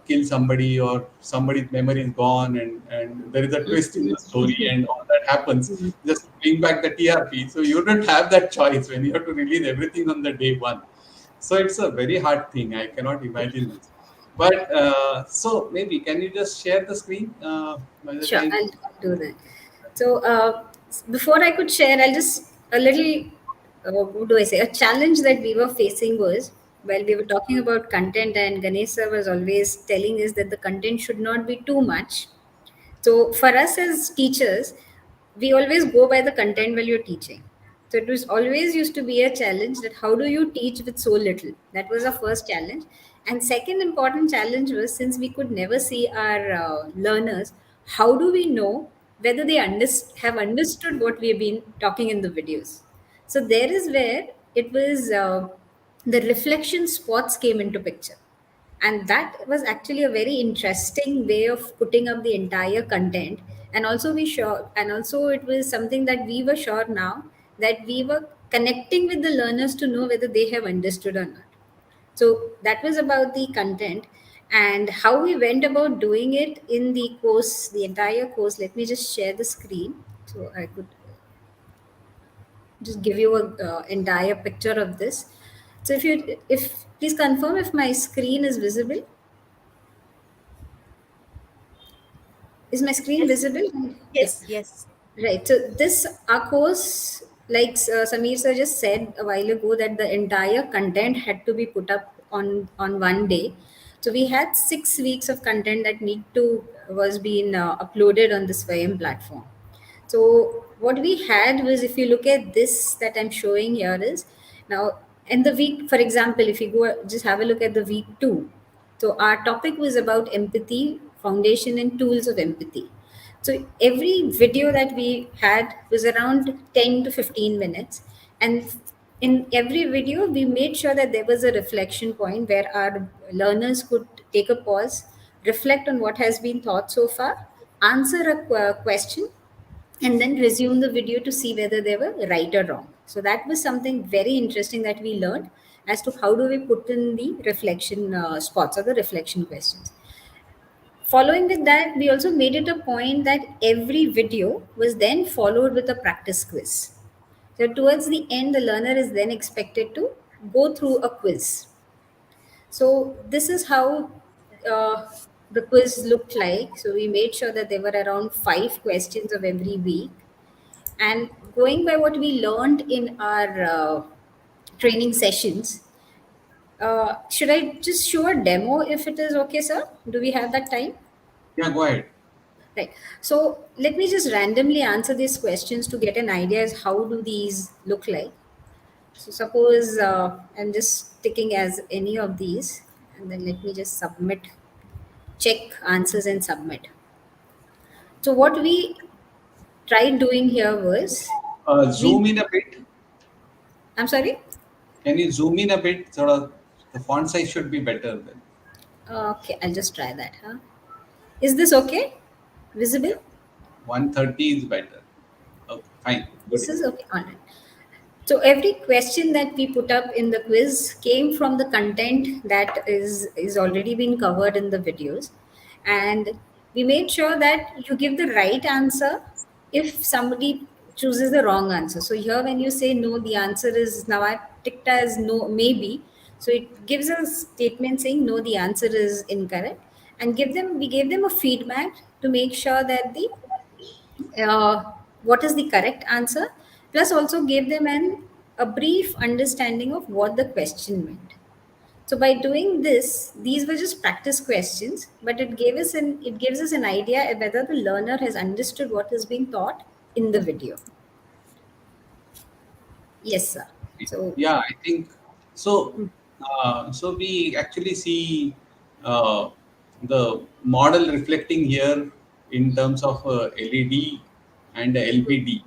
A: kill somebody, or somebody's memory is gone, and there is a twist in the story, and all that happens just to bring back the TRP. So you don't have that choice when you have to release everything on the day one. So it's a very hard thing. I cannot imagine this. But so maybe can you just share the screen by the
D: Sure,
A: time?
D: I'll do that. So before I could share, I'll just a little, what do I say? A challenge that we were facing was while we were talking about content, and Ganesh sir was always telling us that the content should not be too much. So for us as teachers, we always go by the content while you're teaching. So it was always used to be a challenge that how do you teach with so little? That was our first challenge. And second important challenge was since we could never see our learners, how do we know whether they have understood what we have been talking in the videos? So there is where it was the reflection spots came into picture, and that was actually a very interesting way of putting up the entire content. And also it was something that we were sure now that we were connecting with the learners to know whether they have understood or not. So that was about the content and how we went about doing it in the course, the entire course. Let me just share the screen so I could just give you a entire picture of this. So if please confirm if my screen is visible. Is my screen
E: Yes,
D: visible? Yeah.
E: yes, yes.
D: Right. So this our course, like Samir sir just said a while ago, that the entire content had to be put up on one day. So we had 6 weeks of content that need to was being uploaded on the Swayam platform. So what we had was, if you look at this that I'm showing here, is now in the week, for example, if you go just have a look at the week 2. So our topic was about empathy, foundation and tools of empathy. So every video that we had was around 10 to 15 minutes. And in every video, we made sure that there was a reflection point where our learners could take a pause, reflect on what has been taught so far, answer a question, and then resume the video to see whether they were right or wrong. So that was something very interesting that we learned as to how do we put in the reflection spots or the reflection questions. Following with that, we also made it a point that every video was then followed with a practice quiz. So towards the end, the learner is then expected to go through a quiz. So this is how the quiz looked like. So we made sure that there were around 5 questions of every week. And going by what we learned in our training sessions, should I just show a demo if it is okay, sir? Do we have that time?
A: Yeah, go ahead.
D: Right. So let me just randomly answer these questions to get an idea as how do these look like. So suppose I'm just ticking as any of these, and then let me just submit, check answers and submit. So what we tried doing here was we,
A: Zoom in a bit.
D: I'm sorry.
A: Can you zoom in a bit? Sort of, the font size should be better then.
D: Okay, I'll just try that. Huh? Is this okay? Visible?
A: Yeah, 130 is better. Okay, fine, good
D: This is
A: enough.
D: okay. All right. So every question that we put up in the quiz came from the content that is already been covered in the videos, and we made sure that you give the right answer if somebody chooses the wrong answer. So here, when you say no, the answer is, now I ticked as no, maybe. So it gives a statement saying no, the answer is incorrect, and we gave them a feedback to make sure that the what is the correct answer, plus also gave them a brief understanding of what the question meant. So by doing this, these were just practice questions, but it gives us an idea of whether the learner has understood what is being taught in the video. Yes, sir. So
A: Yeah, I think so. So we actually see uh, the model reflecting here in terms of LED and LBD.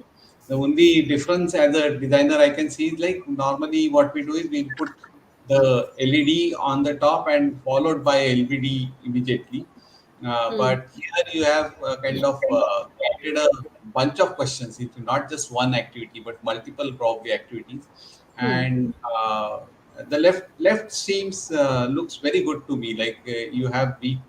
A: The only difference as a designer I can see is, like, normally what we do is we put the LED on the top and followed by LBD immediately.
D: hmm,
A: But here you have kind of created a bunch of questions. It's not just one activity, but multiple probably activities.
D: hmm,
A: And the left seems looks very good to me. Like, you have weak,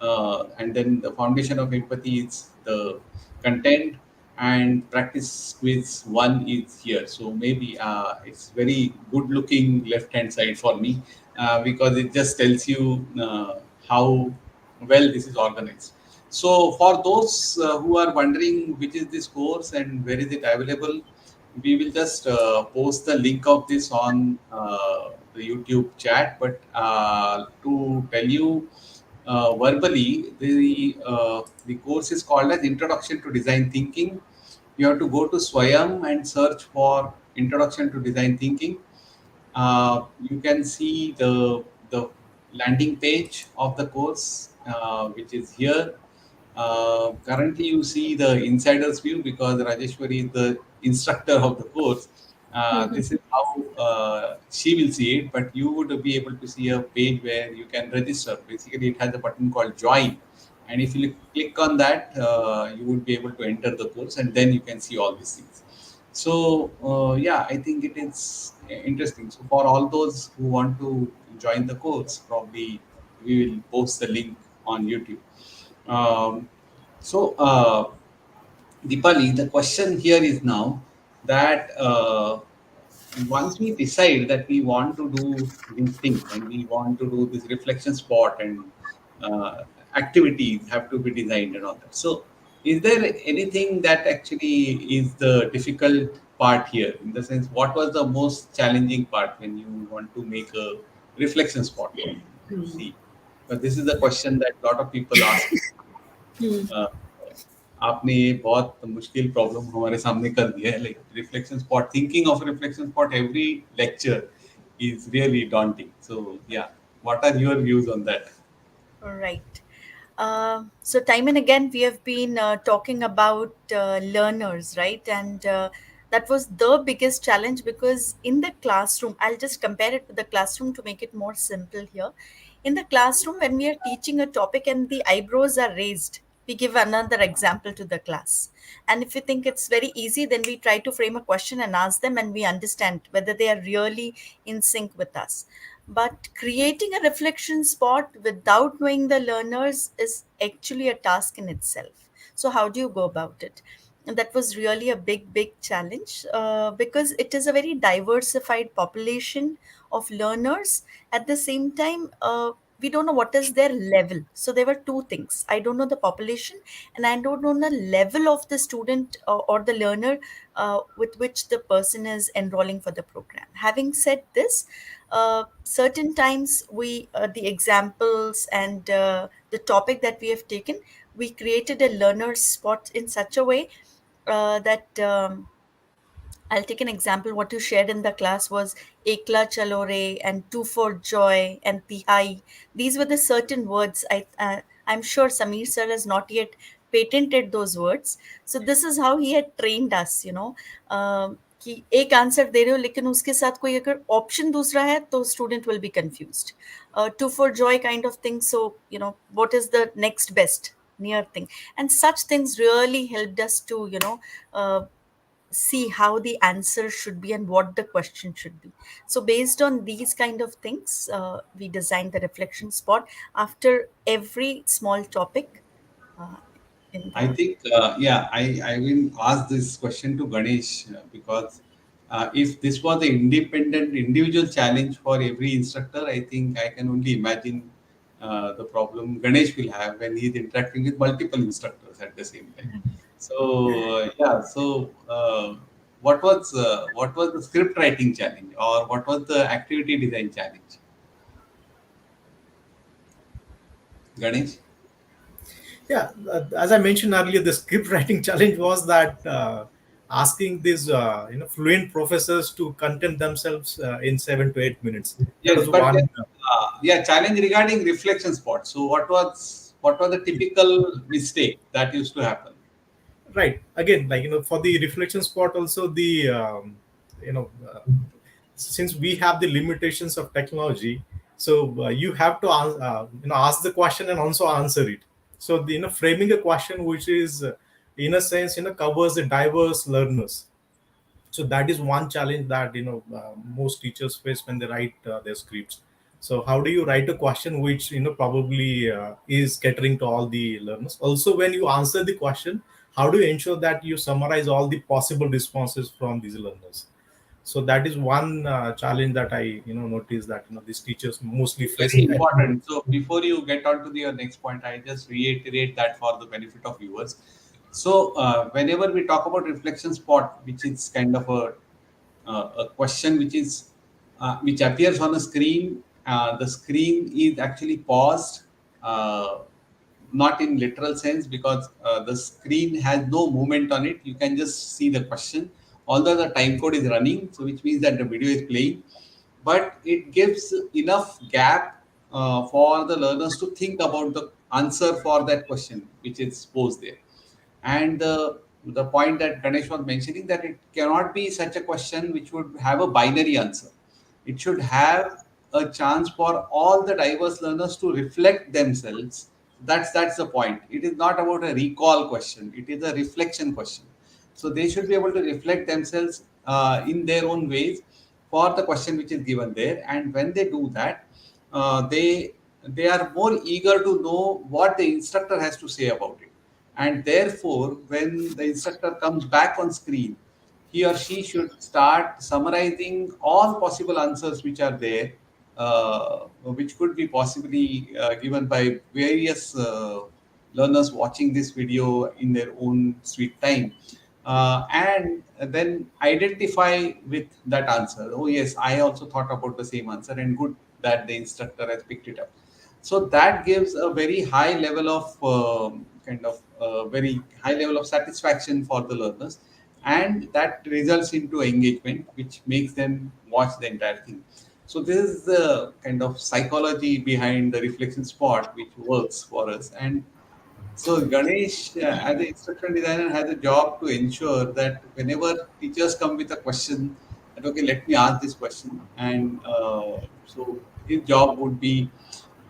A: and then the foundation of empathy is the content, and practice quiz one is here. So maybe it's very good looking left hand side for me, because it just tells you how well this is organized. So for those who are wondering which is this course and where is it available, we will just post the link of this on the YouTube chat. But to tell you verbally, the course is called as Introduction to Design Thinking. You have to go to Swayam and search for Introduction to Design Thinking. You can see the landing page of the course, which is here. Currently, you see the insider's view because Rajeshwari is the instructor of the course.
D: hmm, hmm,
A: This is how she will see it, but you would be able to see a page where you can register. Basically, it has a button called Join, and if you click on that, you would be able to enter the course, and then you can see all these things. So yeah, I think it is interesting. So for all those who want to join the course, probably we will post the link on YouTube. Um, so Deepali, the question here is now that once we decide that we want to do these things and we want to do this reflection spot and activities have to be designed and all that. So, is there anything that actually is the difficult part here? In the sense, what was the most challenging part when you want to make a reflection spot for you to see? But this is the question that a lot of people ask. Uh, आपने ये बहुत मुश्किल problem हमारे सामने कर दिया है like reflection spot thinking of reflection spot every lecture is really daunting. So yeah, what are your views on that?
E: All right. So time and again, we have been talking about learners, right? And that was the biggest challenge because in the classroom, I'll just compare it with the classroom to make it more simple here. In the classroom, when we are teaching a topic and the eyebrows are raised, we give another example to the class. And if we think it's very easy, then we try to frame a question and ask them, and we understand whether they are really in sync with us. But creating a reflection spot without knowing the learners is actually a task in itself. So, how do you go about it? And that was really a big challenge because it is a very diversified population of learners. At the same time, we don't know what is their level. So there were two things. I don't know the population, and I don't know the level of the student or the learner with which the person is enrolling for the program. Having said this, certain times the examples and the topic that we have taken, we created a learner spot in such a way that I'll take an example. What you shared in the class was Ekla Chalore and Two for Joy and Tihai. These were the certain words. I'm sure Samir sir has not yet patented those words. So this is how he had trained us, कि एक answer दे रहे हो लेकिन उसके साथ कोई अगर option दूसरा है तो student will be confused to for joy kind of thing so what is the next best near thing, and such things really helped us to see how the answer should be and what the question should be. So based on these kind of things, we designed the reflection spot after every small topic uh, in
A: I
E: the
A: think, yeah, I will ask this question to Ganesh because if this was an independent, individual challenge for every instructor, I think I can only imagine the problem Ganesh will have when he is interacting with multiple instructors at the same time. So, yeah, so what was the script writing challenge or what was the activity design challenge? Ganesh?
F: Yeah, as I mentioned earlier, the script writing challenge was that asking these fluent professors to content themselves in 7 to 8 minutes. That
A: Yes,
F: was
A: but
F: one.
A: yeah, challenge regarding reflection spot. So what was the typical mistake that used to happen?
F: Right. Again, for the reflection spot, also the you know since we have the limitations of technology, so you have to ask the question and also answer it. So the framing a question which is in a sense covers the diverse learners. So that is one challenge that most teachers face when they write their scripts. So how do you write a question which probably is catering to all the learners? Also, when you answer the question, how do you ensure that you summarize all the possible responses from these learners? So that is one challenge that I noticed that these teachers mostly face.
A: Very important. So before you get on to the next point, I just reiterate that for the benefit of viewers. So whenever we talk about reflection spot, which is kind of a question which appears on a screen, the screen is actually paused. Not in literal sense because the screen has no movement on it. You can just see the question, although the time code is running, so which means that the video is playing, but it gives enough gap for the learners to think about the answer for that question which is posed there. And the point that Ganesh was mentioning, that it cannot be such a question which would have a binary answer. It should have a chance for all the diverse learners to reflect themselves. That's the point. It is not about a recall question. It is a reflection question. So they should be able to reflect themselves in their own ways for the question which is given there. And when they do that, they are more eager to know what the instructor has to say about it. And therefore, when the instructor comes back on screen, he or she should start summarizing all possible answers which are there, which could be possibly given by various learners watching this video in their own sweet time. And then identify with that answer. Oh, yes, I also thought about the same answer, and good that the instructor has picked it up. So that gives a very high level of very high level of satisfaction for the learners, and that results into engagement, which makes them watch the entire thing. So this is the kind of psychology behind the reflection spot, which works for us. And so Ganesh, as an instructional designer, has a job to ensure that whenever teachers come with a question, that okay, let me ask this question, and so his job would be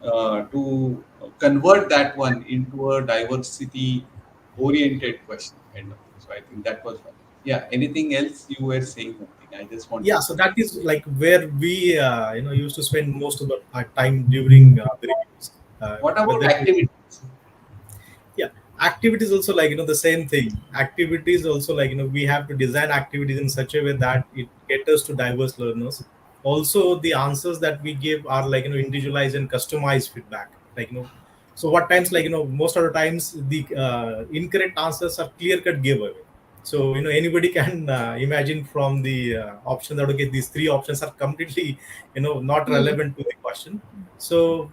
A: to convert that one into a diversity-oriented question, kind of thing. So I think that was fun. Yeah. Anything else you were saying something? I just
F: Yeah,
A: wanted
F: so
A: to.
F: that is like where we used to spend most of the time during the reviews,
A: What about
F: whether it is,
A: activities?
F: yeah, activities also, like the same thing. Activities also, like we have to design activities in such a way that it caters to diverse learners. Also, the answers that we give are like individualized and customized feedback, like so what times, like most of the times the incorrect answers are clear cut giveaway. So anybody can imagine from the option that okay, these three options are completely not relevant to the question. So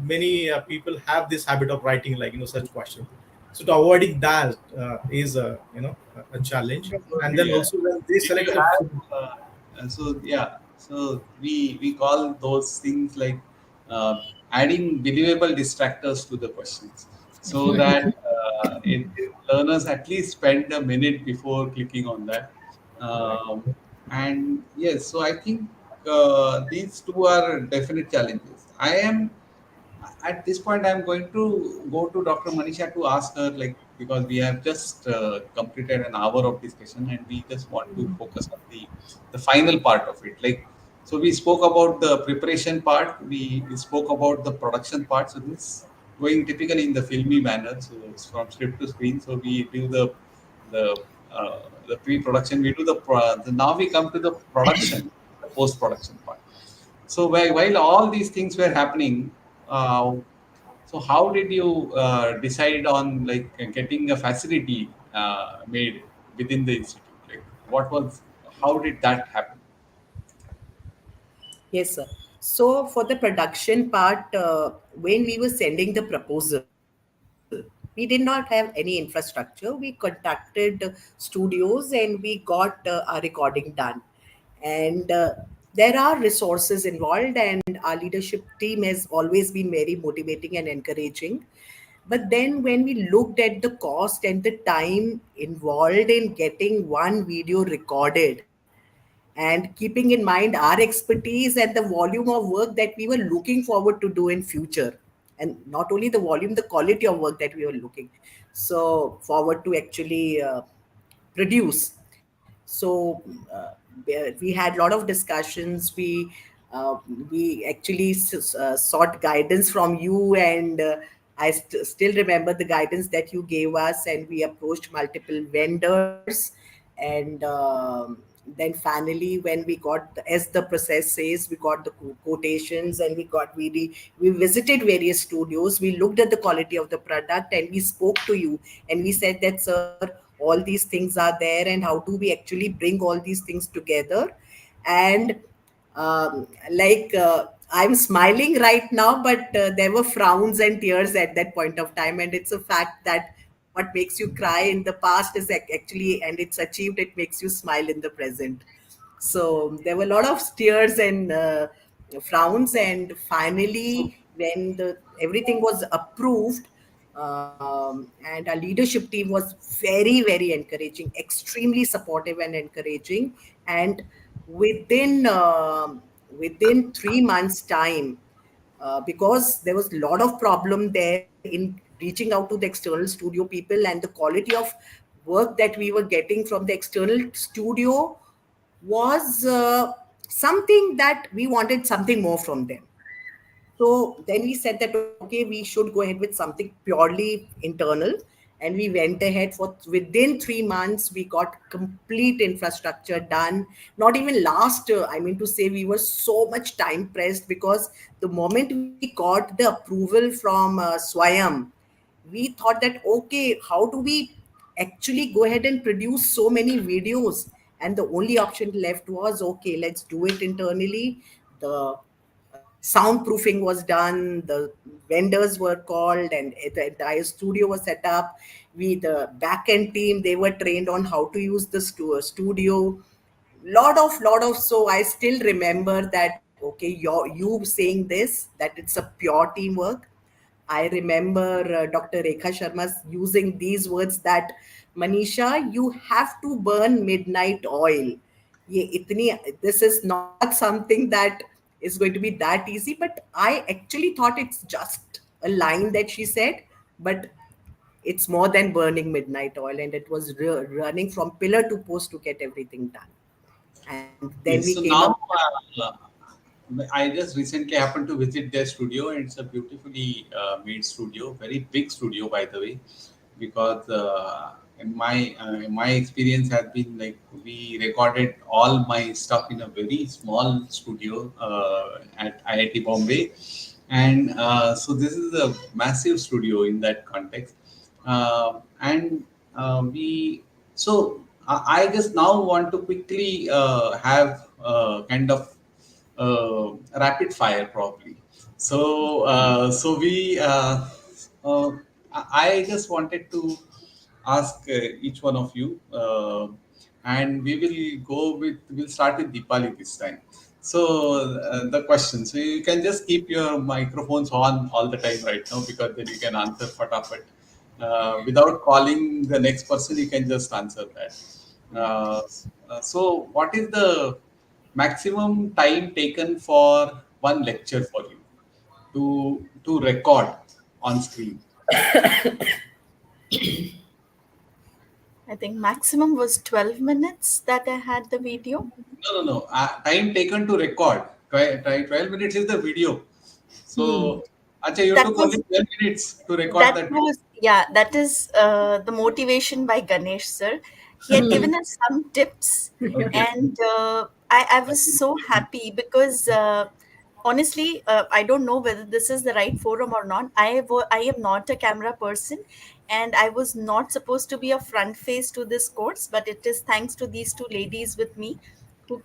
F: many people have this habit of writing like such questions. So to avoiding that is a challenge. And then
A: Yeah.
F: also when they
A: Did you
F: select a
A: have so yeah, so we call those things like adding believable distractors to the questions, so that learners at least spend a minute before clicking on that.
F: right.
A: And yes, so I think these two are definite challenges. I am at this point I'm going to go to Dr. Manisha to ask her, like, because we have just completed an hour of discussion and we just want to focus on the final part of it. Like, so we spoke about the preparation part, we spoke about the production part. So this going typically in the filmy manner, so it's from script to screen. So we do the the pre-production, we do now we come to the production, the post-production part. So while all these things were happening, uh, so how did you decide on like getting a facility made within the institute? Like, what was, how did that happen?
B: Yes, sir. So for the production part, when we were sending the proposal, we did not have any infrastructure. We contacted studios and we got our recording done. And there are resources involved, and our leadership team has always been very motivating and encouraging. But then when we looked at the cost and the time involved in getting one video recorded, and keeping in mind our expertise and the volume of work that we were looking forward to do in future, and not only the volume, the quality of work that we were looking so forward to actually produce. So we had a lot of discussions. Uh, we actually sought guidance from you, and still remember the guidance that you gave us, and we approached multiple vendors. And then finally, when we got, as the process says, we got the quotations, and we visited various studios, we looked at the quality of the product, and we spoke to you, and we said that, sir, all these things are there, and how do we actually bring all these things together. And I'm smiling right now, but there were frowns and tears at that point of time. And it's a fact that what makes you cry in the past is actually, and it's achieved, it makes you smile in the present. So there were a lot of tears and frowns, and finally, when the everything was approved, and our leadership team was very encouraging, extremely supportive and encouraging. And within within 3 months' time, because there was a lot of problem there in reaching out to the external studio people, and the quality of work that we were getting from the external studio was something that we wanted something more from them. So then we said that okay, we should go ahead with something purely internal, and we went ahead for within 3 months we got complete infrastructure done. Not even last, I mean to say, we were so much time pressed because the moment we got the approval from Swayam, we thought that okay, how do we actually go ahead and produce so many videos? And the only option left was okay, let's do it internally. The soundproofing was done, the vendors were called, and the entire studio was set up. We, the back end team, they were trained on how to use the studio. Lot of So I still remember that okay, you saying this, that it's a pure teamwork. I remember Dr. Rekha Sharma using these words that Manisha, you have to burn midnight oil. This is not something that is going to be that easy, but I actually thought it's just a line that she said, but it's more than burning midnight oil, and it was running from pillar to post to get everything done. And then we
A: Yes, so
B: came up.
A: now I just recently happened to visit their studio, and it's a beautifully made studio, very big studio, by the way. Because in my experience has been like we recorded all my stuff in a very small studio at IIT Bombay, and so this is a massive studio in that context, and we so I just now want to quickly have kind of rapid fire probably. So we uh, I just wanted to ask each one of you, and we'll start with Deepali this time. So the question, so you can just keep your microphones on all the time right now, because then you can answer fatafat. Without calling the next person, you can just answer that. So what is the maximum time taken for one lecture for you to record on screen?
E: I think maximum was 12 minutes that I had the video.
A: No. Time taken to record. 12 minutes is the video. So, Acha, you
E: That
A: took only
E: was
A: 12 minutes to record that video.
E: that is the motivation by Ganesh sir. He had given us some tips,
A: Okay.
E: and I was so happy because honestly, I don't know whether this is the right forum or not. I am not a camera person, and I was not supposed to be a front face to this course, but it is thanks to these two ladies with me who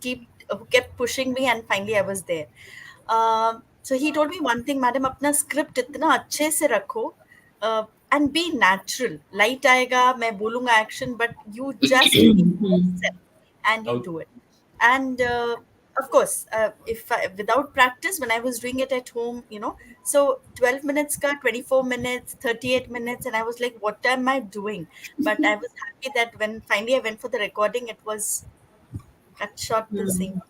E: kept pushing me, and finally I was there. So he told me one thing, madam, अपना script इतना अच्छे से रखो, and be natural. Light आएगा, मैं बोलूँगा action, but you just be yourself and you
A: Okay.
E: do it. And of course, without practice, when I was doing it at home, so 12 minutes ka, 24 minutes, 38 minutes, and I was like, what am I doing? But I was happy that when finally I went for the recording, it was cut short the same.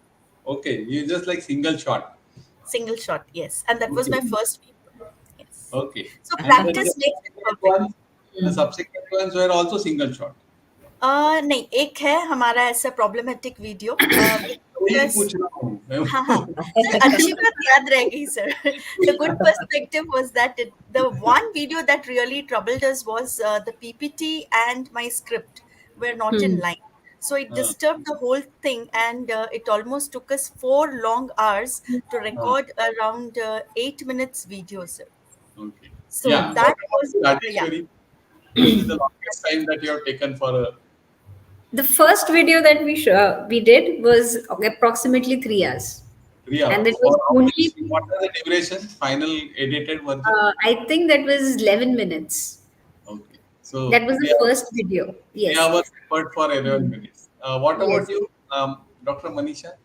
A: Okay. You just like single shot.
E: Single shot, yes. And that was
A: Okay.
E: my first video. Yes.
A: Okay.
E: So
A: And then
E: practice makes it perfect.
A: the subsequent ones were also single shot.
E: नहीं, एक है हमारा ऐसा problematic video.
A: वही पूछ रहा हूँ मैं।
E: हाँ हाँ सर, अच्छी बात याद रहेगी sir. The good perspective was that the one video that really troubled us was the PPT and my script were not in line. So it disturbed the whole thing, and it almost took us 4 long hours to record around 8 minutes video, sir.
A: Okay.
E: So
A: Yeah.
E: that
A: What
E: was,
A: about
E: yeah.
A: Rajeshwari? What is the longest time that you have taken for a
D: The first video that we did was approximately 3 hours,
A: 3 hours?
D: and it
A: For
D: was
A: how
D: only
A: much? What was the duration? Final edited version?
D: I think that was 11 minutes.
A: Okay. So
D: That was
A: three
D: the
A: hours,
D: first video.
A: three
D: Yes.
A: hours effort for 11 minutes. What
D: Yes.
A: about you, Dr. Manisha?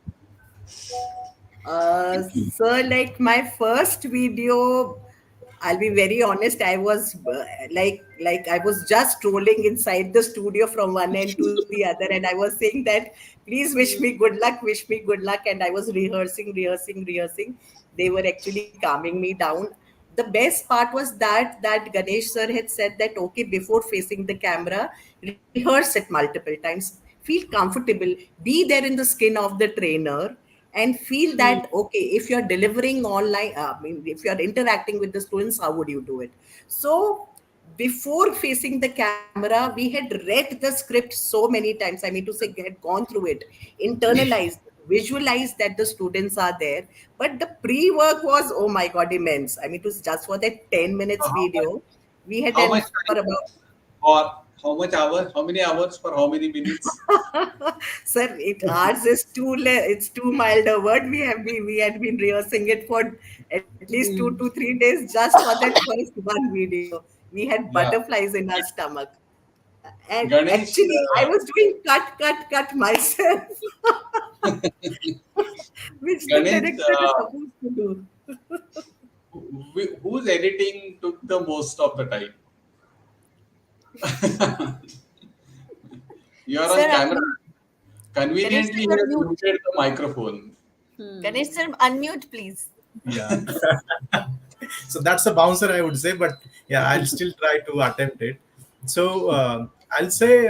B: So, like my first video, I'll be very honest. I was like I was just rolling inside the studio from one end to the other, and I was saying that, please wish me good luck, wish me good luck, and I was rehearsing. They were actually calming me down. the best part was that Ganesh sir had said that okay, before facing the camera, rehearse it multiple times, feel comfortable, be there in the skin of the trainer, and feel that okay, if you're delivering online, I mean, if you're interacting with the students, how would you do it? So before facing the camera, we had read the script so many times. I mean to say, had gone through it, internalized, visualized that the students are there. But the pre-work was, oh my God, immense. I mean, it was just for that 10 minutes
A: How much,
B: video. We had
A: how
B: done
A: much
B: for
A: time
B: about,
A: or how much hours? How many hours for how many minutes?
B: sir, ours is it's too mild a word. We had been rehearsing it for at least 2 to 3 days just for that first one video. We had
A: Yeah,
B: butterflies in our stomach. And
A: Ganesh,
B: actually, I was doing cut myself, which the
A: Ganesh,
B: director is supposed to do.
A: whose editing took the most of the time? You are on
E: Sir,
A: camera.
E: Ganesh sir,
A: Conveniently, he
E: you're
A: has
E: mute.
A: muted the microphone.
E: Ganesh sir, unmute, please.
F: Yeah. So that's a bouncer, I would say, but yeah, I'll still try to attempt it. So I'll say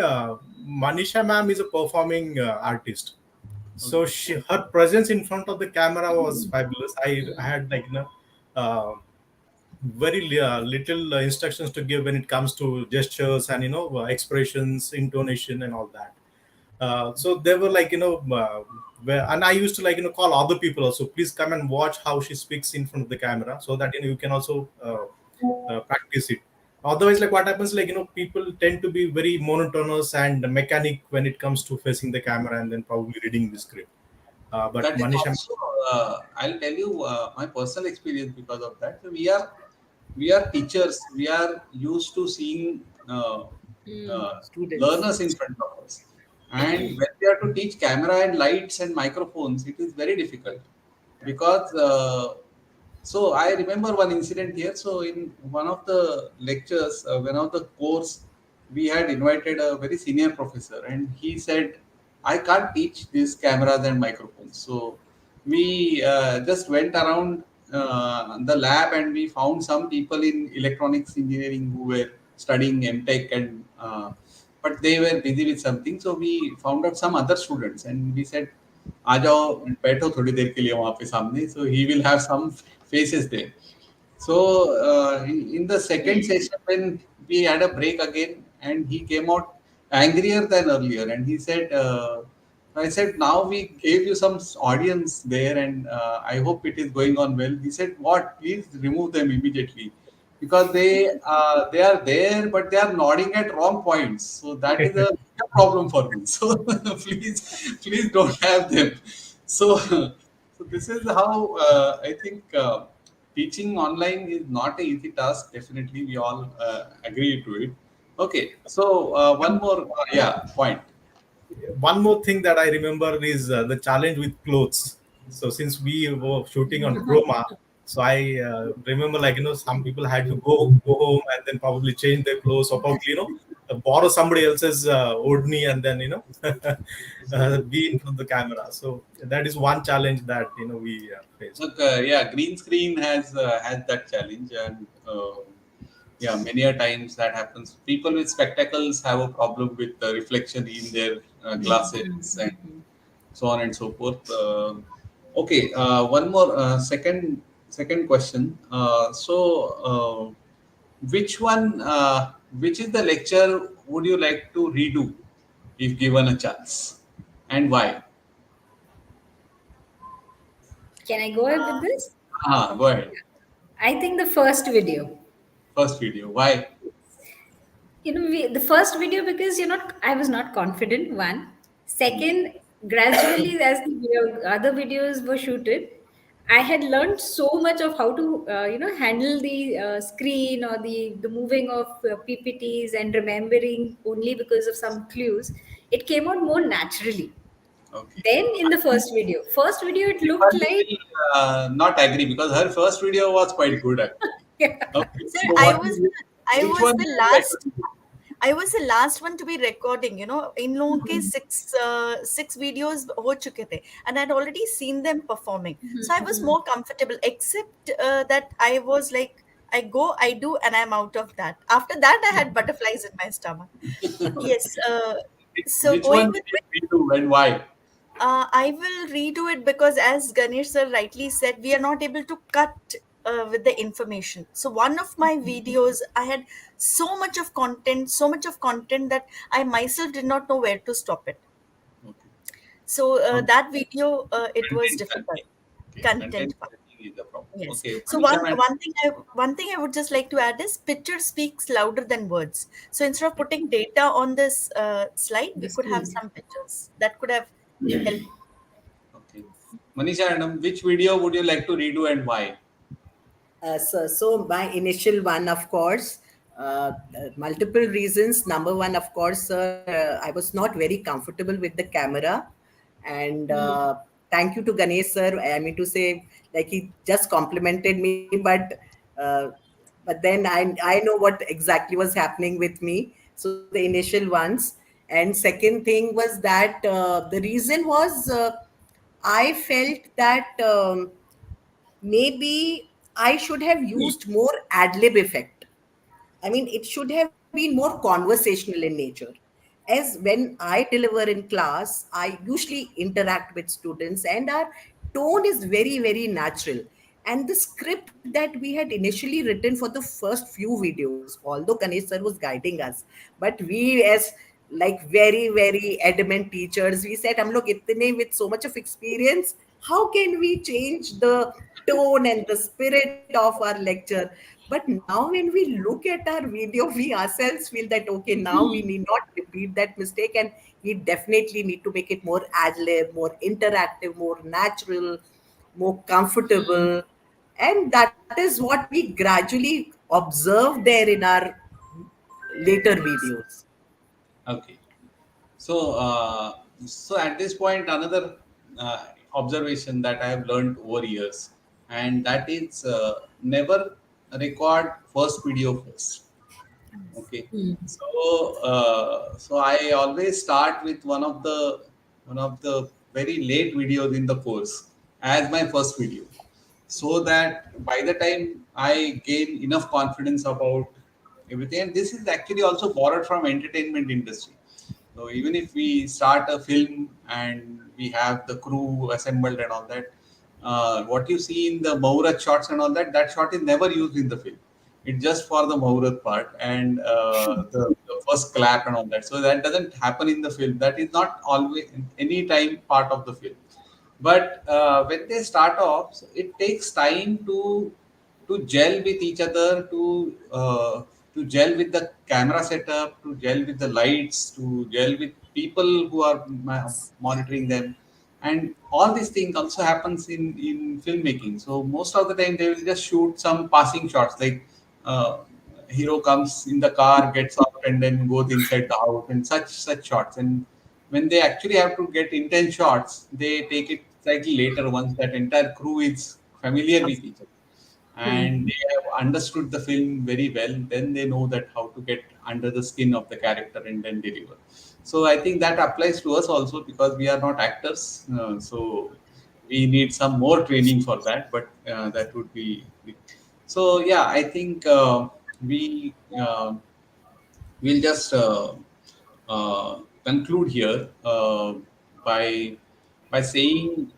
F: Manisha ma'am is a performing artist. So
A: Okay.
F: her presence in front of the camera was fabulous. I had like uh, very little instructions to give when it comes to gestures and expressions, intonation, and all that. So they were like and I used to like call other people also, please come and watch how she speaks in front of the camera, so that you can also practice it. Otherwise, like what happens, like people tend to be very monotonous and mechanic when it comes to facing the camera and then probably reading the script. But
A: That is
F: Manisha.
A: also, I'll tell you my personal experience because of that. So we are teachers. We are used to seeing uh,
B: Students.
A: learners in front of us, and when we are to teach camera and lights and microphones, it is very difficult because so I remember one incident here. So in one of the lectures, one of the course, we had invited a very senior professor, and he said, "I can't teach these cameras and microphones." So we just went around the lab, and we found some people in electronics engineering who were studying MTech, and but they were busy with something. So we found out some other students, and we said, आ जाओ बैठो थोड़ी देर के लिए वहां पे सामने, so he will have some faces there. So in the second session, when we had a break again, and he came out angrier than earlier, and he said, I said, now we gave you some audience there, and I hope it is going on well. He said, what, please remove them immediately, because they are there, but they are nodding at wrong points, so that is a bigger problem for me. So please don't have them. So so this is how I think teaching online is not an easy task. Definitely, we all agree to it. Okay, so one more yeah point.
F: One more thing that I remember is the challenge with clothes. So since we were shooting on chroma, so I remember like some people had to go home and then probably change their clothes, or probably borrow somebody else's odni and then be in front of the camera. So that is one challenge that we faced.
A: Look, yeah, green screen has that challenge, and yeah, many a times that happens. People with spectacles have a problem with the reflection in their glasses, and so on and so forth. Okay, one more second question. Which one? Which is the lecture would you like to redo if given a chance, and why?
D: Can I go ahead with this?
A: Go ahead.
D: I think the first video.
A: First video. Why?
D: The first video, because I was not confident. One, second, gradually as the other videos were shooted, I had learned so much of how to handle the screen or the moving of PPTs, and remembering only because of some clues. It came out more naturally.
A: Okay.
D: Then in the first video it looked
A: Deepali
D: like
A: will not agree because her first video was quite good actually. Okay,
E: Sir,
A: so
E: I
A: what
E: was
A: is
E: I
A: which
E: was
A: one
E: the
A: would you like to
E: last
A: do?
E: I was the last one to be recording. In लोगों के six videos हो चुके थे, and I'd already seen them performing. So I was more comfortable, except that I was like I go, I do, and I'm out of that. After that, I had butterflies in my stomach. Yes. So
A: Which
E: going
A: one
E: with
A: did you do and why?
E: I will redo it because, as Ganesh sir rightly said, we are not able to cut with the information. So, one of my videos, I had so much of content that I myself did not know where to stop it.
A: Okay.
E: So,
A: Um,
E: that video, it was
A: content,
E: difficult.
A: okay, content
E: Content.
A: setting is the problem.
E: Yes.
A: Okay,
E: So
A: Manisha, madam.
E: one thing I would just like to add is picture speaks louder than words. So instead of putting data on this slide, we
D: The
E: could have
D: screen.
E: some pictures that could have helped.
A: Okay, Manisha, madam, which video would you like to redo and why?
B: So my initial one, of course, multiple reasons. Number one, of course, I was not very comfortable with the camera, and thank you to Ganesh sir. I mean to say, like he just complimented me, but then I know what exactly was happening with me. So the initial ones, and second thing was that the reason was I felt that. Maybe I should have used more ad lib effect. I mean, it should have been more conversational in nature. As when I deliver in class, I usually interact with students, and our tone is very, very natural. And the script that we had initially written for the first few videos, although Ganesh sir was guiding us, but we, as like very, very adamant teachers, we said, "हम लोग इतने with so much of experience, how can we change the tone and the spirit of our lecture?" But now, when we look at our video, we ourselves feel that okay, now we need not repeat that mistake, and we definitely need to make it more ad lib, more interactive, more natural, more comfortable. And that is what we gradually observe there in our later videos.
A: Okay. So, so at this point, another observation that I have learned over years, and that is never record first video first. Okay. So I always start with one of the very late videos in the course as my first video, so that by the time I gain enough confidence about everything, and this is actually also borrowed from entertainment industry. So even if we start a film and we have the crew assembled and all that, what you see in the Muhurat shots and all that, that shot is never used in the film. It's just for the Muhurat part and the first clap and all that. So that doesn't happen in the film. That is not always any time part of the film. But when they start off, so it takes time to gel with each other, to gel with the camera setup, to gel with the lights, to gel with people who are monitoring them, and all these things also happens in filmmaking. So most of the time they will just shoot some passing shots, like uh, hero comes in the car, gets out, and then goes inside the house, and such shots. And when they actually have to get intense shots, they take it slightly later once that entire crew is familiar with each other and they have understood the film very well. Then they know that how to get under the skin of the character and then deliver. So I think that applies to us also because we are not actors. So we need some more training for that, but that would be. So yeah, I think we we'll just conclude here by saying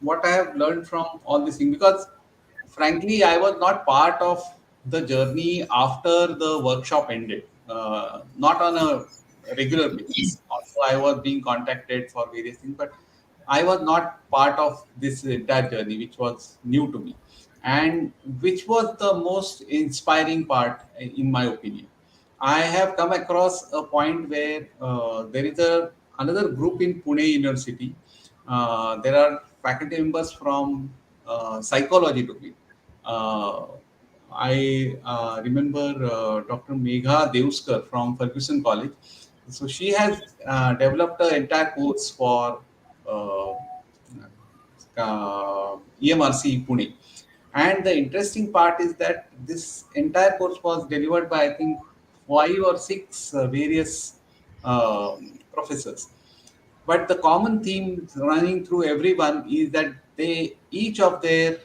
A: what I have learned from all these things, because frankly I was not part of the journey after the workshop ended, not on a regular basis. Also, I was being contacted for various things, but I was not part of this entire journey, which was new to me, and which was the most inspiring part, in my opinion. I have come across a point where there is a another group in Pune University. There are faculty members from psychology to be. Uh, I remember Dr. Megha Deuskar from Ferguson College. So she has developed an entire course for uh, EMRC Pune. And the interesting part is that this entire course was delivered by, I think, five or six various professors. But the common theme running through everyone is that they each of their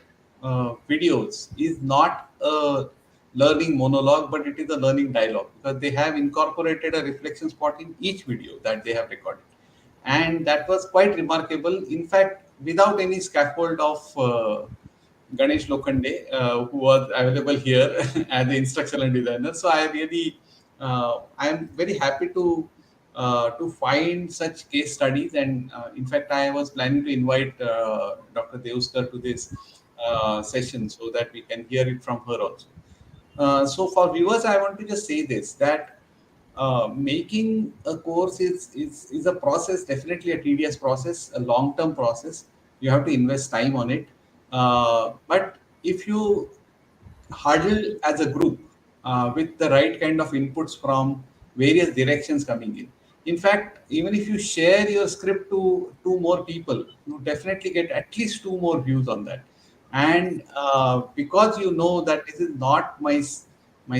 A: videos is not a learning monologue, but it is a learning dialogue, because they have incorporated a reflection spot in each video that they have recorded. And that was quite remarkable. In fact, without any scaffold of Ganesh Lokhande, who was available here as the instructional designer. So I am very happy to find such case studies. And in fact, I was planning to invite Dr. Deoskar to this session so that we can hear it from her also. So for viewers, I want to just say this, that making a course is a process, definitely a tedious process, a long term process. You have to invest time on it. But if you huddle as a group with the right kind of inputs from various directions coming in. In fact, even if you share your script to two more people, you definitely get at least two more views on that. And because you know that this is not my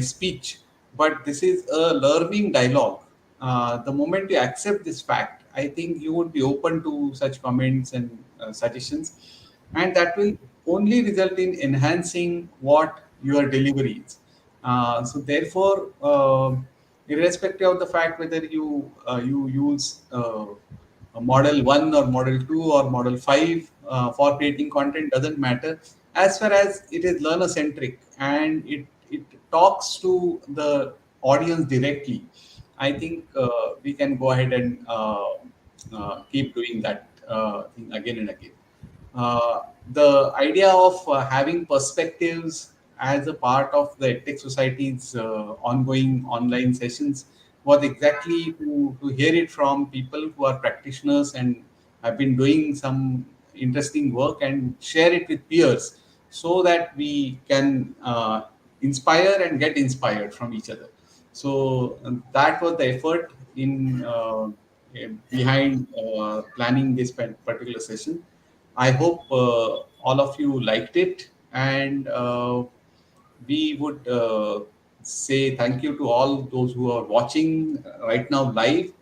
A: speech, but this is a learning dialogue. The moment you accept this fact, I think you would be open to such comments and suggestions, and that will only result in enhancing what your delivery is. So therefore, irrespective of the fact whether you use a model 1 or model 2 or model 5 for creating content, doesn't matter, as far as it is learner centric and it talks to the audience directly. I think we can go ahead and keep doing that thing again and again. The idea of having perspectives as a part of the EdTech Society's ongoing online sessions was exactly to hear it from people who are practitioners and have been doing some interesting work, and share it with peers so that we can inspire and get inspired from each other. So that was the effort in behind planning this particular session. I hope all of you liked it, and we would say thank you to all those who are watching right now live,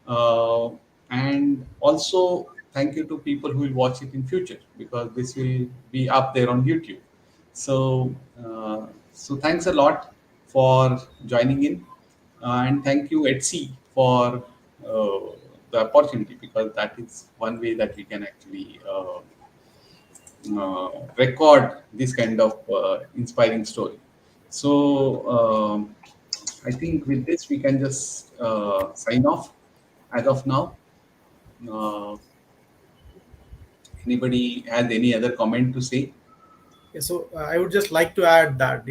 A: uh, and also thank you to people who will watch it in future, because this will be up there on YouTube. So thanks a lot for joining in, and thank you Etsy for the opportunity, because that is one way that we can actually record this kind of inspiring story. So I think with this we can just sign off as of now. Uh, Anybody has any other comment to say?
F: Yeah, so I would just like to add that,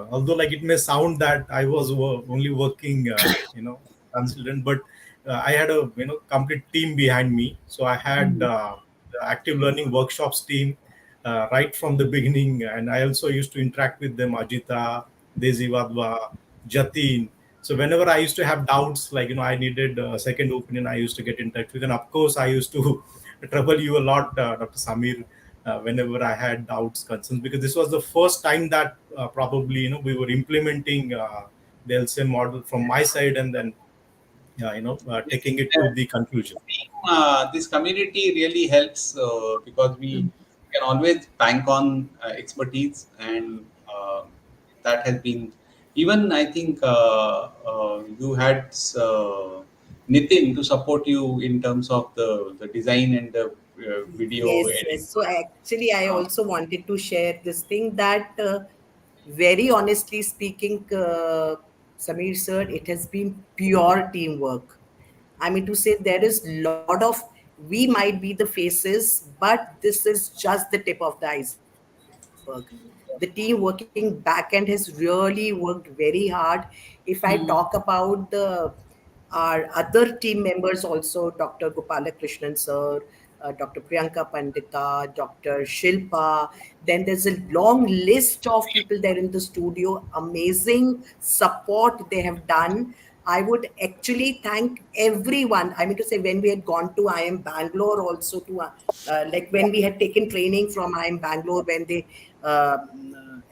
F: although like it may sound that I was only working, consultant, but I had a complete team behind me. So I had the active learning workshops team right from the beginning, and I also used to interact with them, Ajita, Desi Vadva, Jatin. So whenever I used to have doubts, like I needed a second opinion, I used to get in touch with, and of course I used to trouble you a lot, Dr. Samir, whenever I had doubts, concerns, because this was the first time that probably we were implementing the LCM model from my side, and then taking it to the conclusion.
A: This community really helps because we can always bank on expertise, and that has been, even I think you had Nitin to support you in terms of the design and the video
B: Yes,
A: edit.
B: yes. So actually, I
A: Uh,
B: also wanted to share this thing that, very honestly speaking, Samir sir, it has been pure teamwork. I mean to say, there is lot of, we might be the faces, but this is just the tip of the iceberg. The team working back end has really worked very hard. If I talk about our other team members also, Dr. Gopalakrishnan sir, Dr. Priyanka Pandita, Dr. Shilpa. Then there's a long list of people there in the studio. Amazing support they have done. I would actually thank everyone. I mean to say, when we had gone to IIM Bangalore also to, like when we had taken training from IIM Bangalore, when they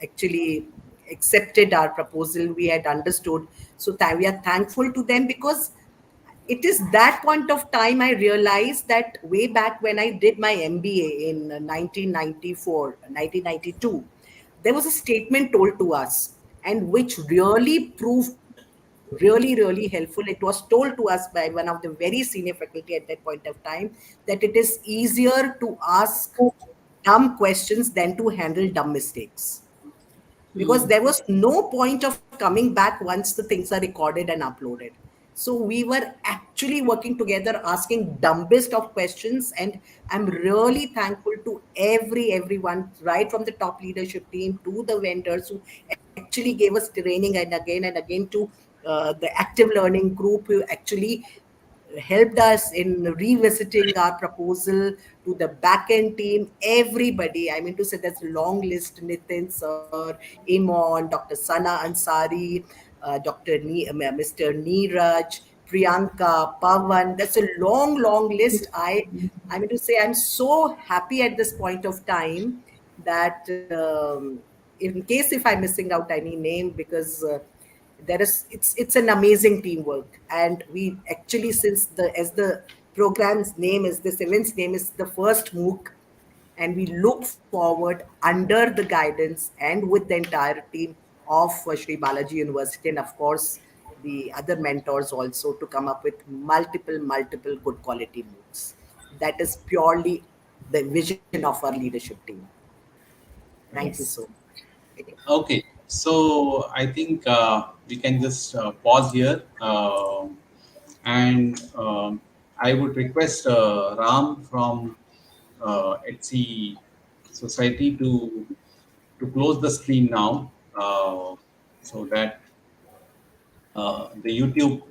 B: actually accepted our proposal, we had understood. So we are thankful to them, because it is that point of time I realized that way back when I did my MBA in 1994, 1992, there was a statement told to us, and which really proved really, really helpful. It was told to us by one of the very senior faculty at that point of time that it is easier to ask dumb questions than to handle dumb mistakes, because there was no point of coming back once the things are recorded and uploaded. So we were actually working together asking dumbest of questions, and I'm really thankful to everyone, right from the top leadership team to the vendors who actually gave us training and again to the active learning group who actually helped us in revisiting our proposal, to the backend team, everybody. I mean to say, there's a long list: Nitin sir, Imon, Dr. Sana Ansari, Mr. Neeraj, Priyanka, Pavan. That's a long list. I mean to say, I'm so happy at this point of time that in case if I'm missing out any name, because there is it's an amazing teamwork, and we actually, since the as the program's name is, this event's name is the first MOOC, and we look forward under the guidance and with the entire team of Shri Balaji University, and of course the other mentors also, to come up with multiple good quality MOOCs. That is purely the vision of our leadership team. Thank you so
D: Yes.
B: much.
A: Okay, so I think we can just pause here, and I would request Ram from Etsy Society to close the screen now, so that the YouTube